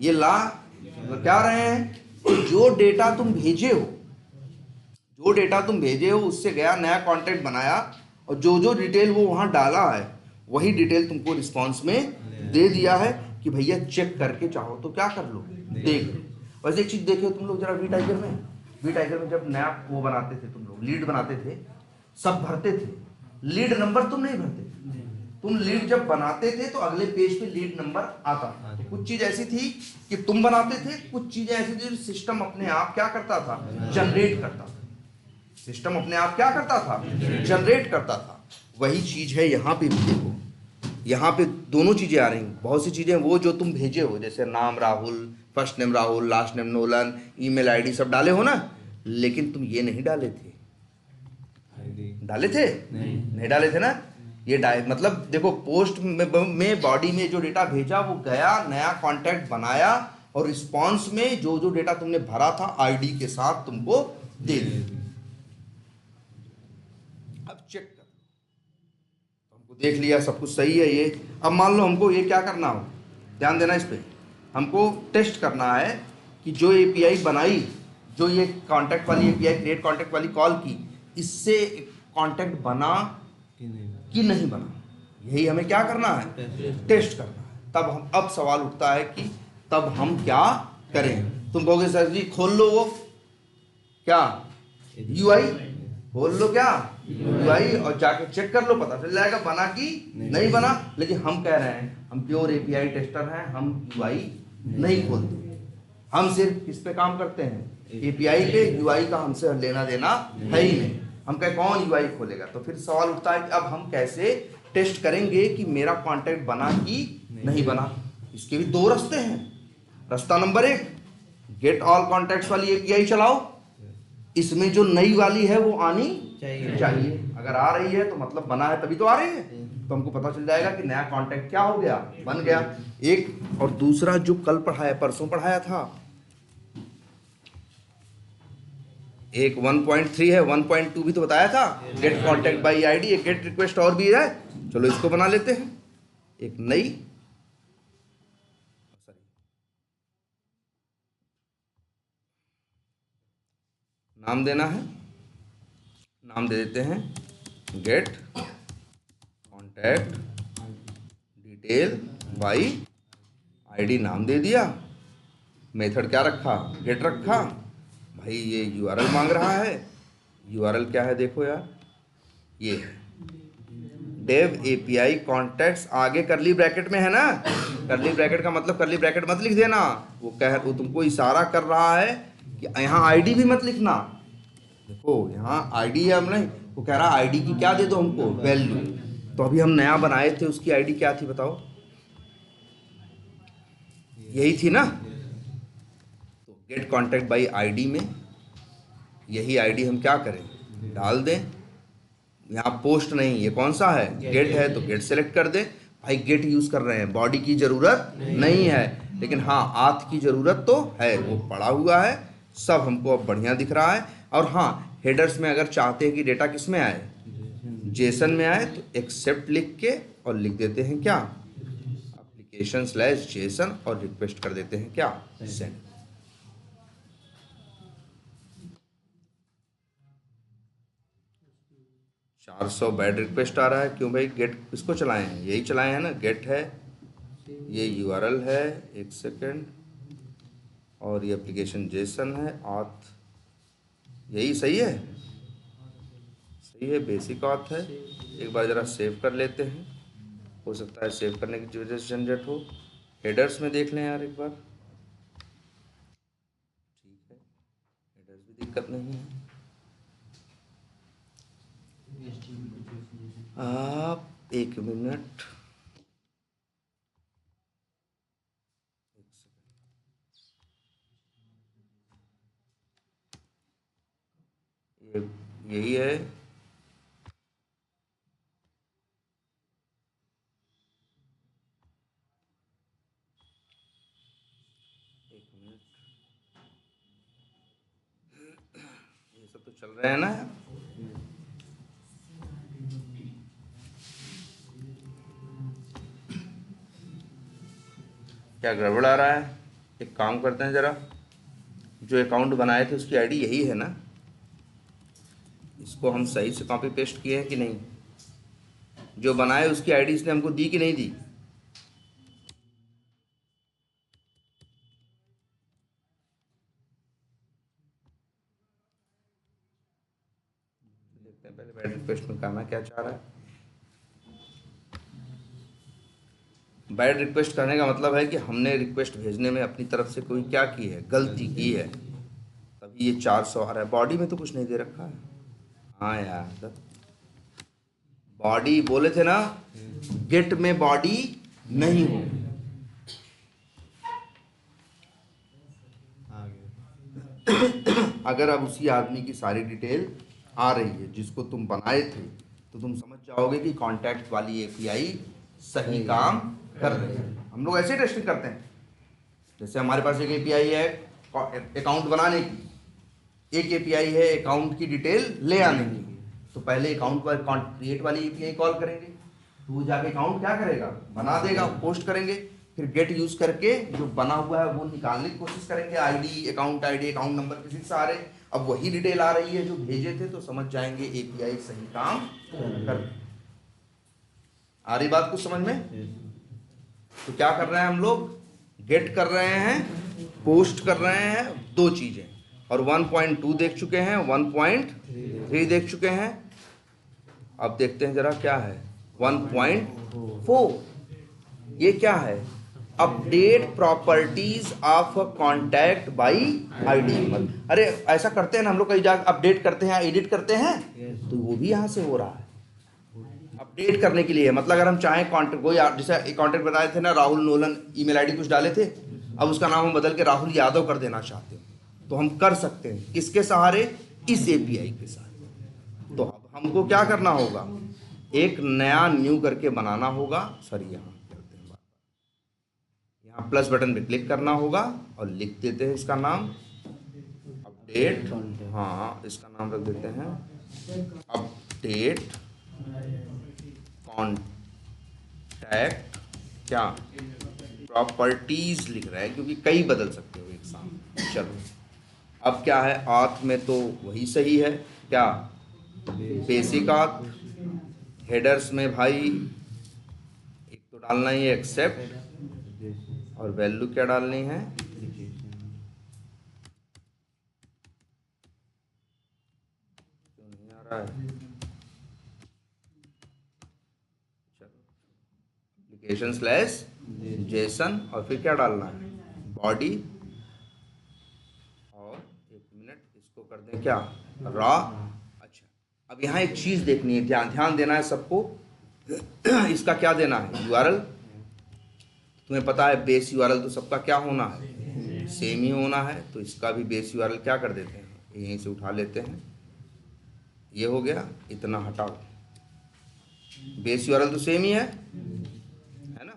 ये ला क्या रहे हैं? तो जो डेटा तुम भेजे हो, जो डेटा तुम भेजे हो उससे गया, नया कॉन्टैक्ट बनाया और जो जो डिटेल वो वहाँ डाला है वही डिटेल तुमको रिस्पॉन्स में दे दिया है कि भैया चेक करके चाहो तो क्या कर लो, देख लो। वैसे एक चीज़ देखो तुम लोग जरा वी टाइगर में जब नया वो बनाते थे, तुम लोग लीड बनाते थे, सब भरते थे, लीड नंबर तुम नहीं भरते। तुम लीड जब बनाते थे तो अगले पेज पे लीड नंबर आता। तो कुछ चीज ऐसी थी कि तुम बनाते थे, कुछ चीजें ऐसी थी सिस्टम अपने आप क्या करता था, जनरेट करता था। सिस्टम अपने आप क्या करता था, जनरेट करता था। वही चीज है यहाँ पे भी। देखो यहाँ पे दोनों चीजें आ रही हैं। बहुत सी चीजें वो जो तुम भेजे हो, जैसे नाम Rahul, first name Rahul, last name Nolan, email ID सब डाले हो ना, लेकिन तुम ये नहीं डाले थे। डाले थे? नहीं डाले थे ना। ये मतलब देखो पोस्ट में बॉडी में जो डेटा भेजा वो गया, नया कॉन्टैक्ट बनाया और रिस्पॉन्स में जो जो डेटा तुमने भरा था आईडी के साथ तुमको दे दिया। अब चेक कर, हमको देख लिया सब कुछ सही है ये। अब मान लो हमको ये क्या करना हो, ध्यान देना इस पे, हमको टेस्ट करना है कि जो एपीआई बनाई, जो ये कॉन्टैक्ट वाली एपीआई क्रिएट कॉन्टैक्ट वाली कॉल की, इससे कॉन्टैक्ट बना कि नहीं बना, यही हमें क्या करना है, टेस्ट करना है। तब हम, अब सवाल उठता है कि तब हम क्या करें। तुम कहोगे सर जी खोल लो वो क्या यूआई, खोल लो क्या यूआई और जाके चेक कर लो, पता चल जाएगा बना कि नहीं बना। लेकिन हम कह रहे हैं हम प्योर एपीआई टेस्टर हैं, हम यूआई नहीं खोलते। हम सिर्फ किस पे काम करते हैं, एपीआई पे। यूआई का हमसे लेना देना है ही नहीं। हम कहें कौन यूआई खोलेगा? तो फिर सवाल उठता है कि अब हम कैसे टेस्ट करेंगे कि मेरा कॉन्टैक्ट बना कि नहीं बना। इसके भी दो रास्ते हैं। रास्ता नंबर 1, गेट ऑल कॉन्टैक्ट्स वाली एपीआई चलाओ, इसमें जो नई वाली है वो आनी चाहिए। अगर आ रही है तो मतलब बना है, तभी तो आ रही है। तो हमको पता चल जाएगा कि नया कॉन्टैक्ट क्या हो गया, बन गया। एक और दूसरा जो कल पढ़ाया, परसों पढ़ाया था, एक 1.3 है, 1.2 भी तो बताया था, गेट कॉन्टैक्ट बाई आईडी। एक गेट रिक्वेस्ट और भी है, चलो इसको बना लेते हैं। एक नई नाम देना है, नाम दे देते हैं get contact detail by ID, नाम दे दिया। मेथड क्या रखा, गेट रखा। भाई ये यूआरएल मांग रहा है। यूआरएल क्या है देखो यार, ये है डेव एपीआई कॉन्टैक्ट्स, आगे करली ब्रैकेट में है ना। करली ब्रैकेट का मतलब करली ब्रैकेट मत लिख देना, वो तुमको इशारा कर रहा है कि यहाँ आईडी भी मत लिखना। देखो यहाँ आईडी है, हम नहीं, वो कह रहा है आईडी की क्या दे दो हमको, वैल्यू। तो अभी हम नया बनाए थे, उसकी आईडी क्या थी बताओ, यही थी ना। तो गेट कॉन्टैक्ट बाई आईडी में यही आईडी हम क्या करें, डाल दें। यहाँ पोस्ट नहीं, ये कौन सा है, गेट है, तो गेट सेलेक्ट कर दें। भाई गेट यूज़ कर रहे हैं, बॉडी की ज़रूरत नहीं है, लेकिन हाँ आथ की ज़रूरत तो है, वो पड़ा हुआ है, सब हमको अब बढ़िया दिख रहा है। और हाँ हेडर्स में अगर चाहते हैं कि डेटा किस में आए, जेसन में आए, तो एक्सेप्ट लिख के और लिख देते हैं क्या, एप्लीकेशन स्लैश जेसन और रिक्वेस्ट कर देते हैं क्या, सेंड। 400 बैड रिक्वेस्ट आ रहा है, क्यों भाई? गेट किसको चलाए हैं? यही चलाए हैं ना, गेट है, ये यूआरएल है, एक सेकेंड, और ये एप्लीकेशन जेसन है, ऑथ, यही सही है, सही है, बेसिक ऑथ है। एक बार ज़रा सेव कर लेते हैं, हो सकता है सेव करने की वजह से झंझट हो। हेडर्स में देख लें यार एक बार, ठीक है, हेडर्स भी दिक्कत नहीं है। आप एक मिनट, ये यही है, एक मिनट, ये सब तो चल रहे हैं ना। क्या गड़बड़ आ रहा है? एक काम करते हैं ज़रा, जो अकाउंट बनाए थे उसकी आईडी यही है ना, इसको हम सही से कॉपी पेस्ट किए हैं कि नहीं? जो बनाए उसकी आईडी इसने हमको दी कि नहीं दी? देखते हैं पहले बैड रिक्वेस्ट में करना क्या चाह रहा है। बैड रिक्वेस्ट करने का मतलब है कि हमने रिक्वेस्ट भेजने में अपनी तरफ से कोई क्या की है, गलती की है, तभी ये 400 आ रहा है। बॉडी में तो कुछ नहीं दे रखा है। हाँ यार, बॉडी बोले थे ना, गेट में बॉडी नहीं हो। अगर अब उसी आदमी की सारी डिटेल आ रही है जिसको तुम बनाए थे, तो तुम समझ जाओगे कि कॉन्टैक्ट वाली एपीआई सही काम कर रही है। हम लोग ऐसे टेस्टिंग करते हैं, जैसे हमारे पास एक एपीआई है अकाउंट बनाने की, एक एपीआई है अकाउंट की डिटेल ले आने की। तो पहले अकाउंट पर क्रिएट वाली एपीआई कॉल करेंगे, तो वो जाके अकाउंट क्या करेगा, बना देगा, पोस्ट करेंगे। फिर गेट यूज करके जो बना हुआ है वो निकालने की कोशिश करेंगे, आईडी, अकाउंट नंबर किसी से आ रहे, अब वही डिटेल आ रही है जो भेजे थे, तो समझ जाएंगे एपीआई सही काम कर। आ रही बात कुछ समझ में? तो क्या कर रहे हैं हम लोग, गेट कर रहे हैं, पोस्ट कर रहे हैं, दो चीजें। और 1.2 देख चुके हैं, 1.3 देख चुके हैं। अब देखते हैं जरा क्या है 1.4। ये क्या है, update properties of contact by ID. अरे ऐसा करते हैं ना हम लोग, कई जगह अपडेट करते हैं, एडिट करते हैं, तो वो भी यहाँ से हो रहा है। अपडेट करने के लिए मतलब अगर हम चाहें कॉन्टैक्ट, कोई जैसे कॉन्टैक्ट बताए थे ना, राहुल नोलन ईमेल आईडी कुछ डाले थे, अब उसका नाम हम बदल के राहुल यादव कर देना चाहते हैं, तो हम कर सकते हैं। किसके सहारे? इस एपीआई के सहारे। तो अब हमको क्या करना होगा, एक नया न्यू करके बनाना होगा। सॉरी, यहाँ करते हैं, यहाँ प्लस बटन पे क्लिक करना होगा और लिख देते हैं इसका नाम अपडेट। हाँ, इसका नाम रख देते हैं अपडेट कॉन्टैक्ट क्या प्रॉपर्टीज लिख रहा है, क्योंकि कई बदल सकते हो एक साथ। चलो, अब क्या है, ऑथ में तो वही सही है, क्या बेसिक ऑथ। हेडर्स में भाई एक तो डालना ही है एक्सेप्ट, और वैल्यू क्या डालनी है, क्यों नहीं आ रहा है, एप्लीकेशन स्लैश जेसन, और फिर क्या डालना है, बॉडी, और एक मिनट इसको कर दें क्या, रॉ। अच्छा, अब यहाँ एक चीज देखनी है, ध्यान देना है सबको। इसका क्या देना है, यूआरएल। तुम्हें पता है बेस यूआरएल तो सबका क्या होना है, सेम ही होना है। तो इसका भी बेस यूआरएल क्या कर देते हैं, यहीं से उठा लेते हैं। ये हो गया, इतना हटाओ, बेस यूआरएल तो सेम ही है ना।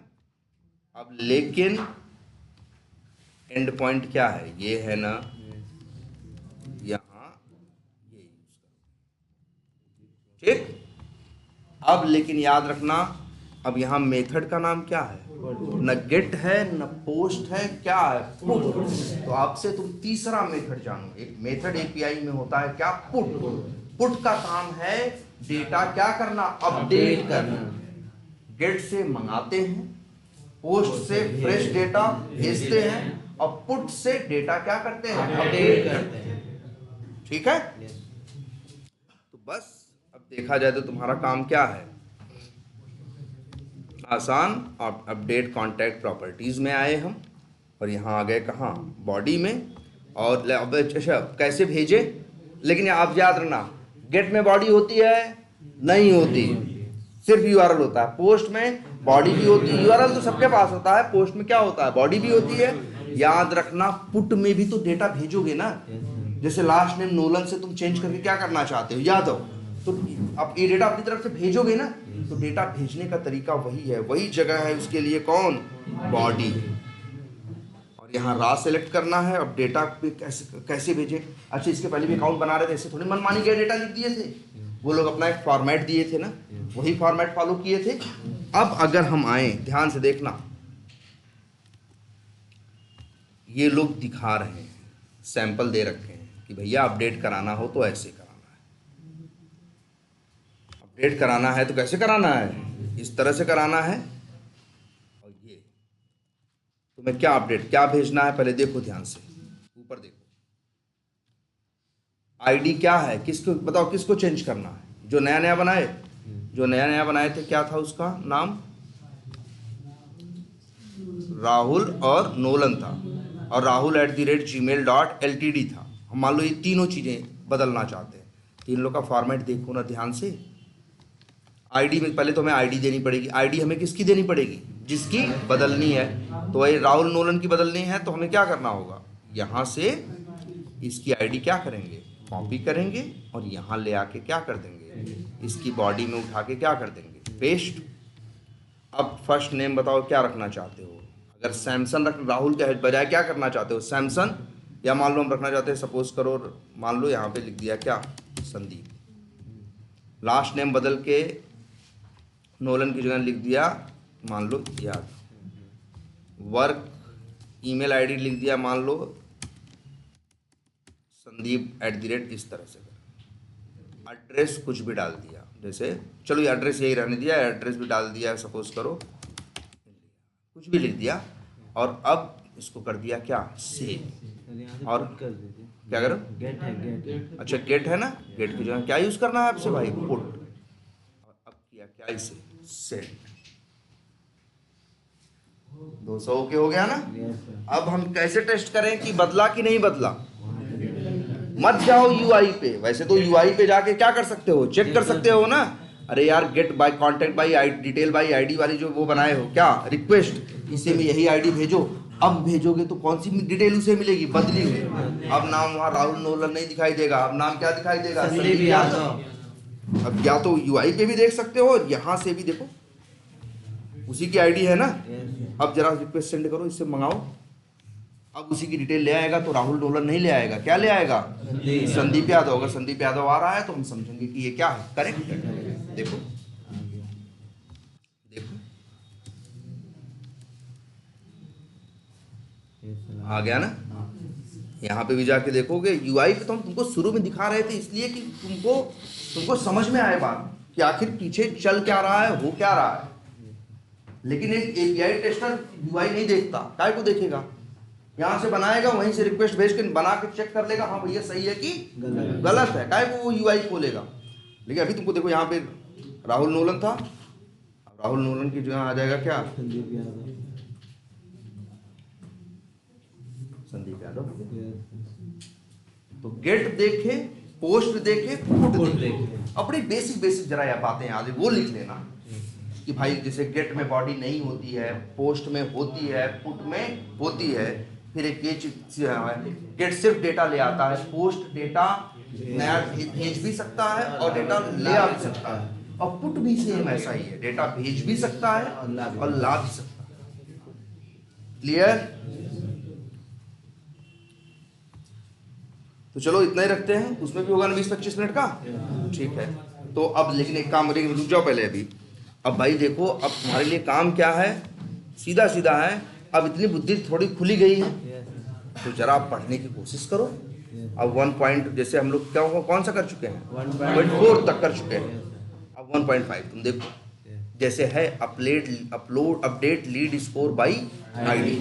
अब लेकिन एंड पॉइंट क्या है, ये है ना, यहाँ ये यूज करो, ठीक। अब लेकिन याद रखना, अब यहाँ मेथड का नाम क्या है, न गेट है न पोस्ट है, क्या है? पुट। तो आपसे तुम तीसरा मेथड जानो। एक मेथड एपीआई में होता है क्या? पुट। पुट का काम है डेटा क्या करना? अपडेट करना। गेट से मंगाते हैं, पोस्ट से फ्रेश डेटा भेजते हैं, और पुट से डेटा क्या करते हैं? अपडेट करते हैं। ठीक है? तो बस अब देखा जाए तो तुम्हारा काम क्या है? आसान। और अपडेट कॉन्टैक्ट प्रॉपर्टीज में आए हम, और यहाँ आ गए कहाँ? बॉडी में। और अब अच्छा कैसे भेजे? लेकिन आप याद रखना, गेट में बॉडी होती है? नहीं होती, सिर्फ यूआरएल होता है। पोस्ट में बॉडी भी होती है, यूआरएल तो सबके पास होता है, पोस्ट में क्या होता है? बॉडी भी होती है। याद रखना, पुट में भी तो डेटा भेजोगे ना। जैसे लास्ट नेम नोलन से तुम चेंज करके क्या करना चाहते हो? याद हो तो अब ये डेटा अपनी तरफ से भेजोगे ना। तो डेटा भेजने का तरीका वही है, वही जगह है उसके लिए। कौन? बॉडी। और यहाँ रा सेलेक्ट करना है। अब डेटा पे कैसे भेजे? अच्छा, इसके पहले भी अकाउंट बना रहे थे, ऐसे थोड़ी मनमानी गए डेटा लिख दिए थे। वो लोग अपना एक फॉर्मेट दिए थे ना, वही फॉर्मेट फॉलो किए थे। अब अगर हम आए, ध्यान से देखना, ये लोग दिखा रहे हैं, सैंपल दे रखे हैं कि भैया अपडेट कराना हो तो ऐसे कराना है। अपडेट कराना है तो कैसे कराना है? इस तरह से कराना है। और ये तुम्हें क्या अपडेट, क्या भेजना है? पहले देखो ध्यान से, ऊपर देखो। आईडी क्या है? किसको बताओ, किसको चेंज करना है? जो नया नया बनाए, जो नया नया बनाए थे, क्या था उसका नाम? राहुल और नोलन था, और राहुल @gmail.ltd था। हम मान लो ये तीनों चीज़ें बदलना चाहते हैं। तीन लोग का फॉर्मेट देखो ना ध्यान से। आईडी में पहले तो हमें आईडी देनी पड़ेगी। आईडी हमें किसकी देनी पड़ेगी? जिसकी बदलनी है। तो ये राहुल नोलन की बदलनी है, तो हमें क्या करना होगा? यहाँ से इसकी आईडी क्या करेंगे? कॉपी करेंगे, और यहाँ ले आके क्या कर देंगे? इसकी बॉडी में उठा के क्या कर देंगे? पेस्ट। अब फर्स्ट नेम बताओ क्या रखना चाहते हो? अगर सैमसन रख, राहुल के बजाय क्या करना चाहते हो? सैमसन। या मान लो हम रखना चाहते हैं, सपोज करो, मान लो यहाँ पे लिख दिया क्या? संदीप। लास्ट नेम बदल के नोलन की जगह लिख दिया मान लो याद। वर्क ईमेल आईडी लिख दिया मान लो संदीप @ इस तरह से। एड्रेस कुछ भी डाल दिया, जैसे चलो ये एड्रेस यही रहने दिया, एड्रेस भी डाल दिया, सपोज करो कुछ भी लिख दिया। और अब इसको कर दिया क्या? सेव। और क्या करो? गेट है, गेट। अच्छा गेट है ना, गेट की जगह क्या यूज करना है आपसे भाई? पुट। और अब किया क्या? इसे सेट। 200 ओके हो गया ना। अब हम कैसे टेस्ट करें कि बदला कि नहीं बदला? मत जाओ यूआई पे। वैसे तो यूआई पे जाके क्या कर सकते हो? चेक कर सकते हो ना। अरे यार, get by contact by detail by ID वाली जो वो बनाए हो क्या, रिक्वेस्ट, इसे में यही आईडी भेजो। अब भेजोगे तो कौन सी डिटेल उसे मिलेगी? बदली हुई। अब नाम वहाँ राहुल नोलन नहीं दिखाई देगा, अब नाम क्या दिखाई देगा? संदीप यादव। अब या तो यूआई पे भी देख सकते हो और यहाँ से भी देखो, उसी की आईडी है ना। अब जरा रिक्वेस्ट सेंड करो, इससे मंगाओ। अब उसी की डिटेल ले आएगा, तो राहुल नोलन नहीं ले आएगा, क्या ले आएगा? संदीप यादव। अगर संदीप यादव आ रहा है तो हम समझेंगे कि ये क्या है, करेक्ट है। देखो देखो आ गया ना। यहाँ पे भी जाके देखोगे, यूआई पे तो हम तुमको शुरू में दिखा रहे थे इसलिए कि तुमको समझ में आए बात कि आखिर पीछे चल क्या रहा है, हो क्या रहा है। लेकिन एक एपीआई टेस्टर यूआई नहीं देखता, काय को देखेगा? यहाँ से बनाएगा, वहीं से रिक्वेस्ट भेज के बना के चेक कर लेगा, हाँ भैया सही है कि गलत है, काय को वो यूआई खोलेगा। लेकिन अभी तुमको देखो, यहाँ पे राहुल नोलन था, राहुल नोलन की जगह आ जाएगा क्या? संदीप यादव। तो गेट देखे, पोस्ट देखे, पुट देखे। अपनी बेसिक जरा या बातें याद है वो लिख लेना कि भाई जैसे गेट में बॉडी नहीं होती है, पोस्ट में होती है, पुट में होती है। फिर एक ये चीज, गेट सिर्फ डेटा ले आता है, पोस्ट डेटा नया भेज भी सकता है और डेटा ले आ भी सकता है। और पुट भी सेम ऐसा ही है, डेटा भेज भी सकता है और ला भी सकता है। क्लियर? तो चलो इतना ही रखते हैं, उसमें भी होगा ना 20-25 मिनट का, ठीक है। तो अब लेकिन एक काम करेंगे, रुक जाओ पहले अभी। अब भाई देखो, अब तुम्हारे लिए काम क्या है? सीधा सीधा है। अब इतनी बुद्धि थोड़ी खुली गई है Yes. तो जरा आप पढ़ने की कोशिश करो। अब 1 पॉइंट जैसे हम लोग क्या कौन सा कर चुके हैं 1.4 तक कर चुके हैं। अब 1.5 तुम देखो जैसे है update lead score by ID.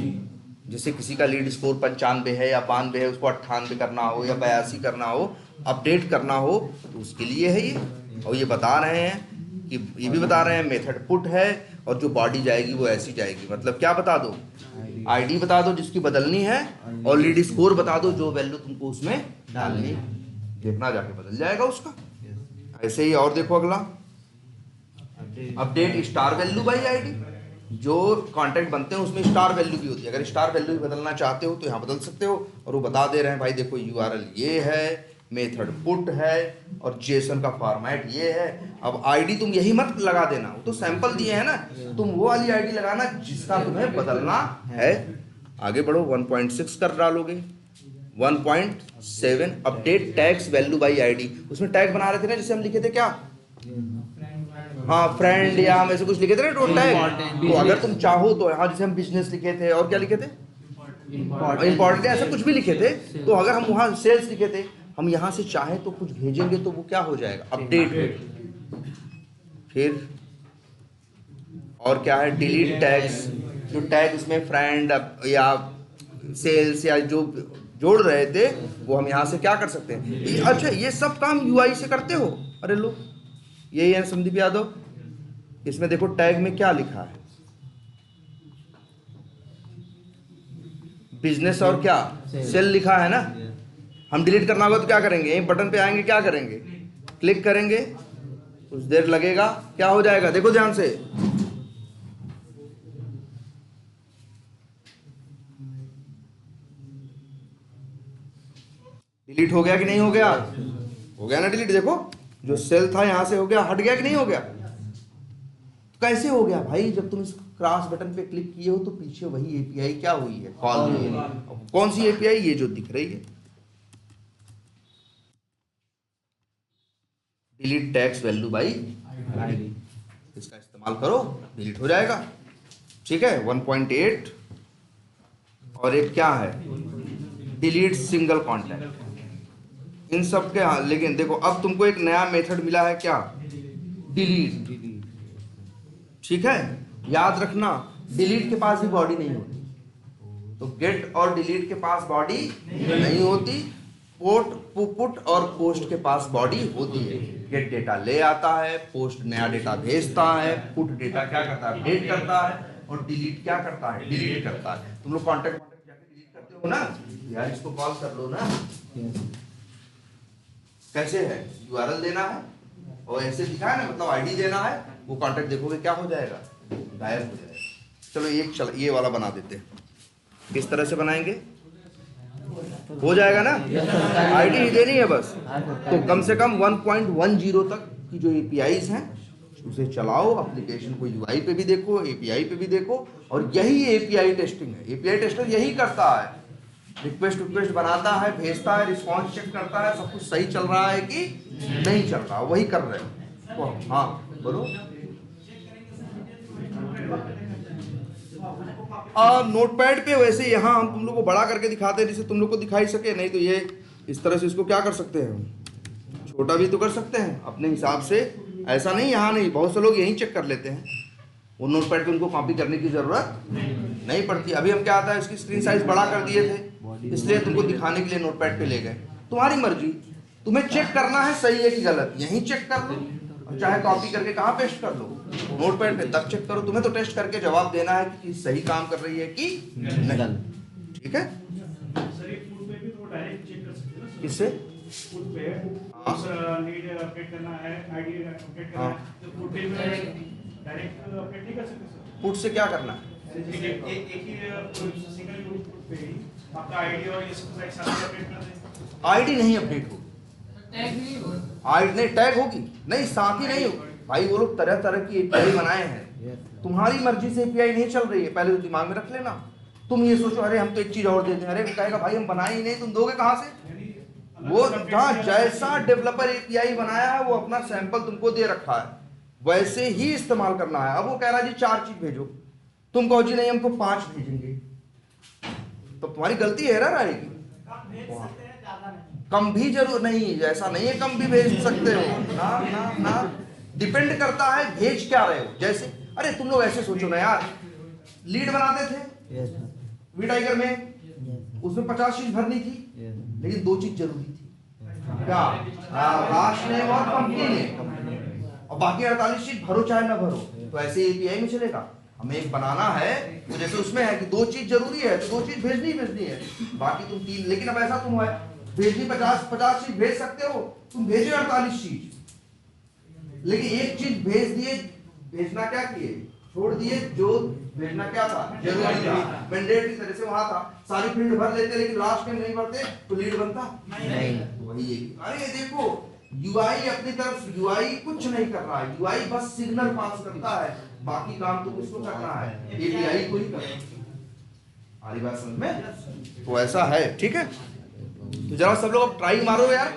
जैसे किसी का लीड स्कोर 95 है या 92 है, उसको 98 करना हो या 82 करना हो, अपडेट करना हो तो उसके लिए है ये। और ये बता रहे हैं कि ये भी बता रहे हैं मेथड पुट है और जो बॉडी जाएगी वो ऐसी जाएगी। मतलब क्या बता दो, आईडी बता दो जिसकी बदलनी है और लीड स्कोर बता दो जो वैल्यू तुमको उसमें डालनी, देखना जाके बदल जाएगा उसका। ऐसे ही और देखो अगला update star value by ID. जो कॉन्टैक्ट बनते हैं उसमें स्टार वैल्यू भी होती है। अगर स्टार वैल्यू भी बदलना चाहते हो तो यहाँ बदल सकते हो। और वो बता दे रहे हैं भाई देखो यूआरएल ये है, मेथड पुट है और जेसन का फॉर्मेट ये है। अब आईडी तुम यही मत लगा देना, वो तो सैंपल दिए हैं ना, तुम वो वाली आईडी लगाना जिसका तुम्हें बदलना है। आगे बढ़ो 1.6 कर डालोगे। 1.7 update tags value by ID. उसमें टैग बना रहे थे ना जैसे हम लिखे थे क्या, हाँ फ्रेंड या हम ऐसे कुछ लिखे थे ना टोटल टैग। तो अगर तुम चाहो तो यहाँ जैसे हम बिजनेस लिखे थे और क्या लिखे थे इंपॉर्टेंट ऐसा कुछ भी लिखे थे, तो अगर हम वहाँ सेल्स लिखे थे, हम यहाँ से चाहे तो कुछ भेजेंगे तो वो क्या हो जाएगा अपडेट। फिर और क्या है डिलीट टैग्स। जो टैग इसमें फ्रेंड या सेल्स या जो जोड़ रहे थे वो हम यहाँ से क्या कर सकते हैं। अच्छा ये सब काम यूआई से करते हो। अरे लो यही है संदीप यादव, इसमें देखो टैग में क्या लिखा है, बिजनेस और क्या सेल लिखा है ना। हम डिलीट करना होगा तो क्या करेंगे, बटन पे आएंगे क्या करेंगे, क्लिक करेंगे, कुछ देर लगेगा क्या हो जाएगा, देखो ध्यान से डिलीट हो गया कि नहीं हो गया, हो गया ना डिलीट। देखो जो सेल था यहां से हो गया, हट गया कि नहीं हो गया। तो कैसे हो गया भाई, जब तुम इस क्रॉस बटन पे क्लिक किए हो तो पीछे वही एपीआई क्या हुई है, कॉल हुई है। कौन सी एपीआई, ये जो दिख रही है delete tags value by ID, इसका इस्तेमाल करो डिलीट हो जाएगा। ठीक है 1.8 और एक क्या है डिलीट सिंगल कॉन्टैक्ट, इन सब के। हाँ लेकिन देखो अब तुमको एक नया मेथड मिला है क्या, डिलीट। ठीक है याद रखना डिलीट के पास भी बॉडी नहीं होती, तो गेट और डिलीट के पास बॉडी नहीं होती, पुट और पोस्ट के पास बॉडी होती है। गेट डेटा ले आता है, पोस्ट नया डेटा भेजता है, पुट डेटा क्या करता है अपडेट करता है, और डिलीट क्या करता है डिलीट करता है। तुम लोग कॉन्टैक्ट जाके डिलीट करते हो ना, यार इसको कॉल कर लो ना। कैसे है यूआरएल देना है और ऐसे दिखा है ना, मतलब आईडी देना है, वो कॉन्टैक्ट देखोगे क्या हो जाएगा गायब हो जाएगा। चलो ये वाला बना देते हैं, किस तरह से बनाएंगे, हो जाएगा ना, आईडी ही देनी है बस। तो कम से कम 1.10 तक की जो एपीआईज हैं उसे चलाओ, एप्लीकेशन को यूआई पे भी देखो, एपीआई पे भी देखो, और यही एपीआई टेस्टिंग है। एपीआई टेस्टर यही करता है, रिक्वेस्ट बनाता है, भेजता है, रिस्पॉन्स चेक करता है, सब कुछ सही चल रहा है कि नहीं चल रहा, वही कर रहे हो। तो हाँ बोलो नोटपैड पे वैसे यहाँ हम तुम लोग को बड़ा करके दिखाते हैं जिससे तुम लोग को दिखाई सके, नहीं तो ये इस तरह से इसको क्या कर सकते हैं, छोटा भी तो कर सकते हैं अपने हिसाब से। ऐसा नहीं यहाँ नहीं, बहुत से लोग यहीं चेक कर लेते हैं, वो नोटपैड पे उनको कॉपी करने की जरूरत नहीं पड़ती। अभी हम क्या आता है इसकी स्क्रीन साइज बड़ा कर दिए थे, इसलिए तुमको दिखाने के लिए नोटपैड पे ले गए। तुम्हारी मर्जी, तुम्हें चेक करना है सही है कि गलत, यहीं चेक कर लो, और चाहे कॉपी करके कहाँ पेस्ट कर लो, नोटपैड पे तब चेक करो। तुम्हें तो टेस्ट करके जवाब देना है कि सही काम कर रही है कि नहीं। ठीक है किससे पुट से क्या करना है, आईडी नहीं अपडेट होगी, आईडी नहीं टैग होगी, नहीं साथ ही नहीं होगी भाई। वो लोग तरह तरह की एपीआई बनाए हैं, तुम्हारी मर्जी से एपीआई नहीं चल रही है, पहले तो दिमाग में रख लेना। तुम ये सोचो अरे हम तो एक चीज और देते हैं, अरे वो कहेगा भाई हम बनाए ही नहीं, तुम दोगे कहाँ से। वो जहाँ जैसा डेवलपर एपीआई बनाया है वो अपना सैंपल तुमको दे रखा है, वैसे ही इस्तेमाल करना है। अब वो कह रहा है जी 4 चीज भेजो, तुम कहो जी नहीं हमको 5 भेजेंगे, तो तुम्हारी गलती एरर आएगी। कम भी जरूर नहीं, ऐसा नहीं है कम भी भेज सकते हो, ना ना ना, डिपेंड करता है भेज क्या रहे हो। जैसे अरे तुम लोग ऐसे सोचो ना यार, लीड बनाते थे वी टाइगर में, उसमें 50 चीज भरनी थी, लेकिन 2 चीज जरूरी थी, क्या? लास्ट नेम और कंपनी नेम, और बाकी 48 चीज भरो चाहे ना भरो। तो ऐसे एपीआई में चलेगा। हमें एक बनाना है तो जैसे उसमें है कि 2 चीज जरूरी है तो 2 चीज भेजनी है, बाकी तुम 3। लेकिन अब ऐसा तुम है भेजनी 50 चीज भेज सकते हो, तुम भेजे 48 चीज, लेकिन एक चीज भेज दिए, भेजना क्या किए, छोड़ दिए जो भेजना क्या था, जरूरी था, मैंडेटरी तरह से वहां था। सारी फील्ड भर लेते लेकिन लास्ट में नहीं भरते तो लीड बनता नहीं। वही है, अरे देखो यूआई अपनी तरफ, यूआई कुछ नहीं कर रहा है, यूआई बस सिग्नल पास करता है, बाकी काम तो किसको करना है, एपीआई को ही करना है। आ रही बात समझ में? तो ऐसा है, ठीक है। तो जरा सब लोग ट्राई मारो यार।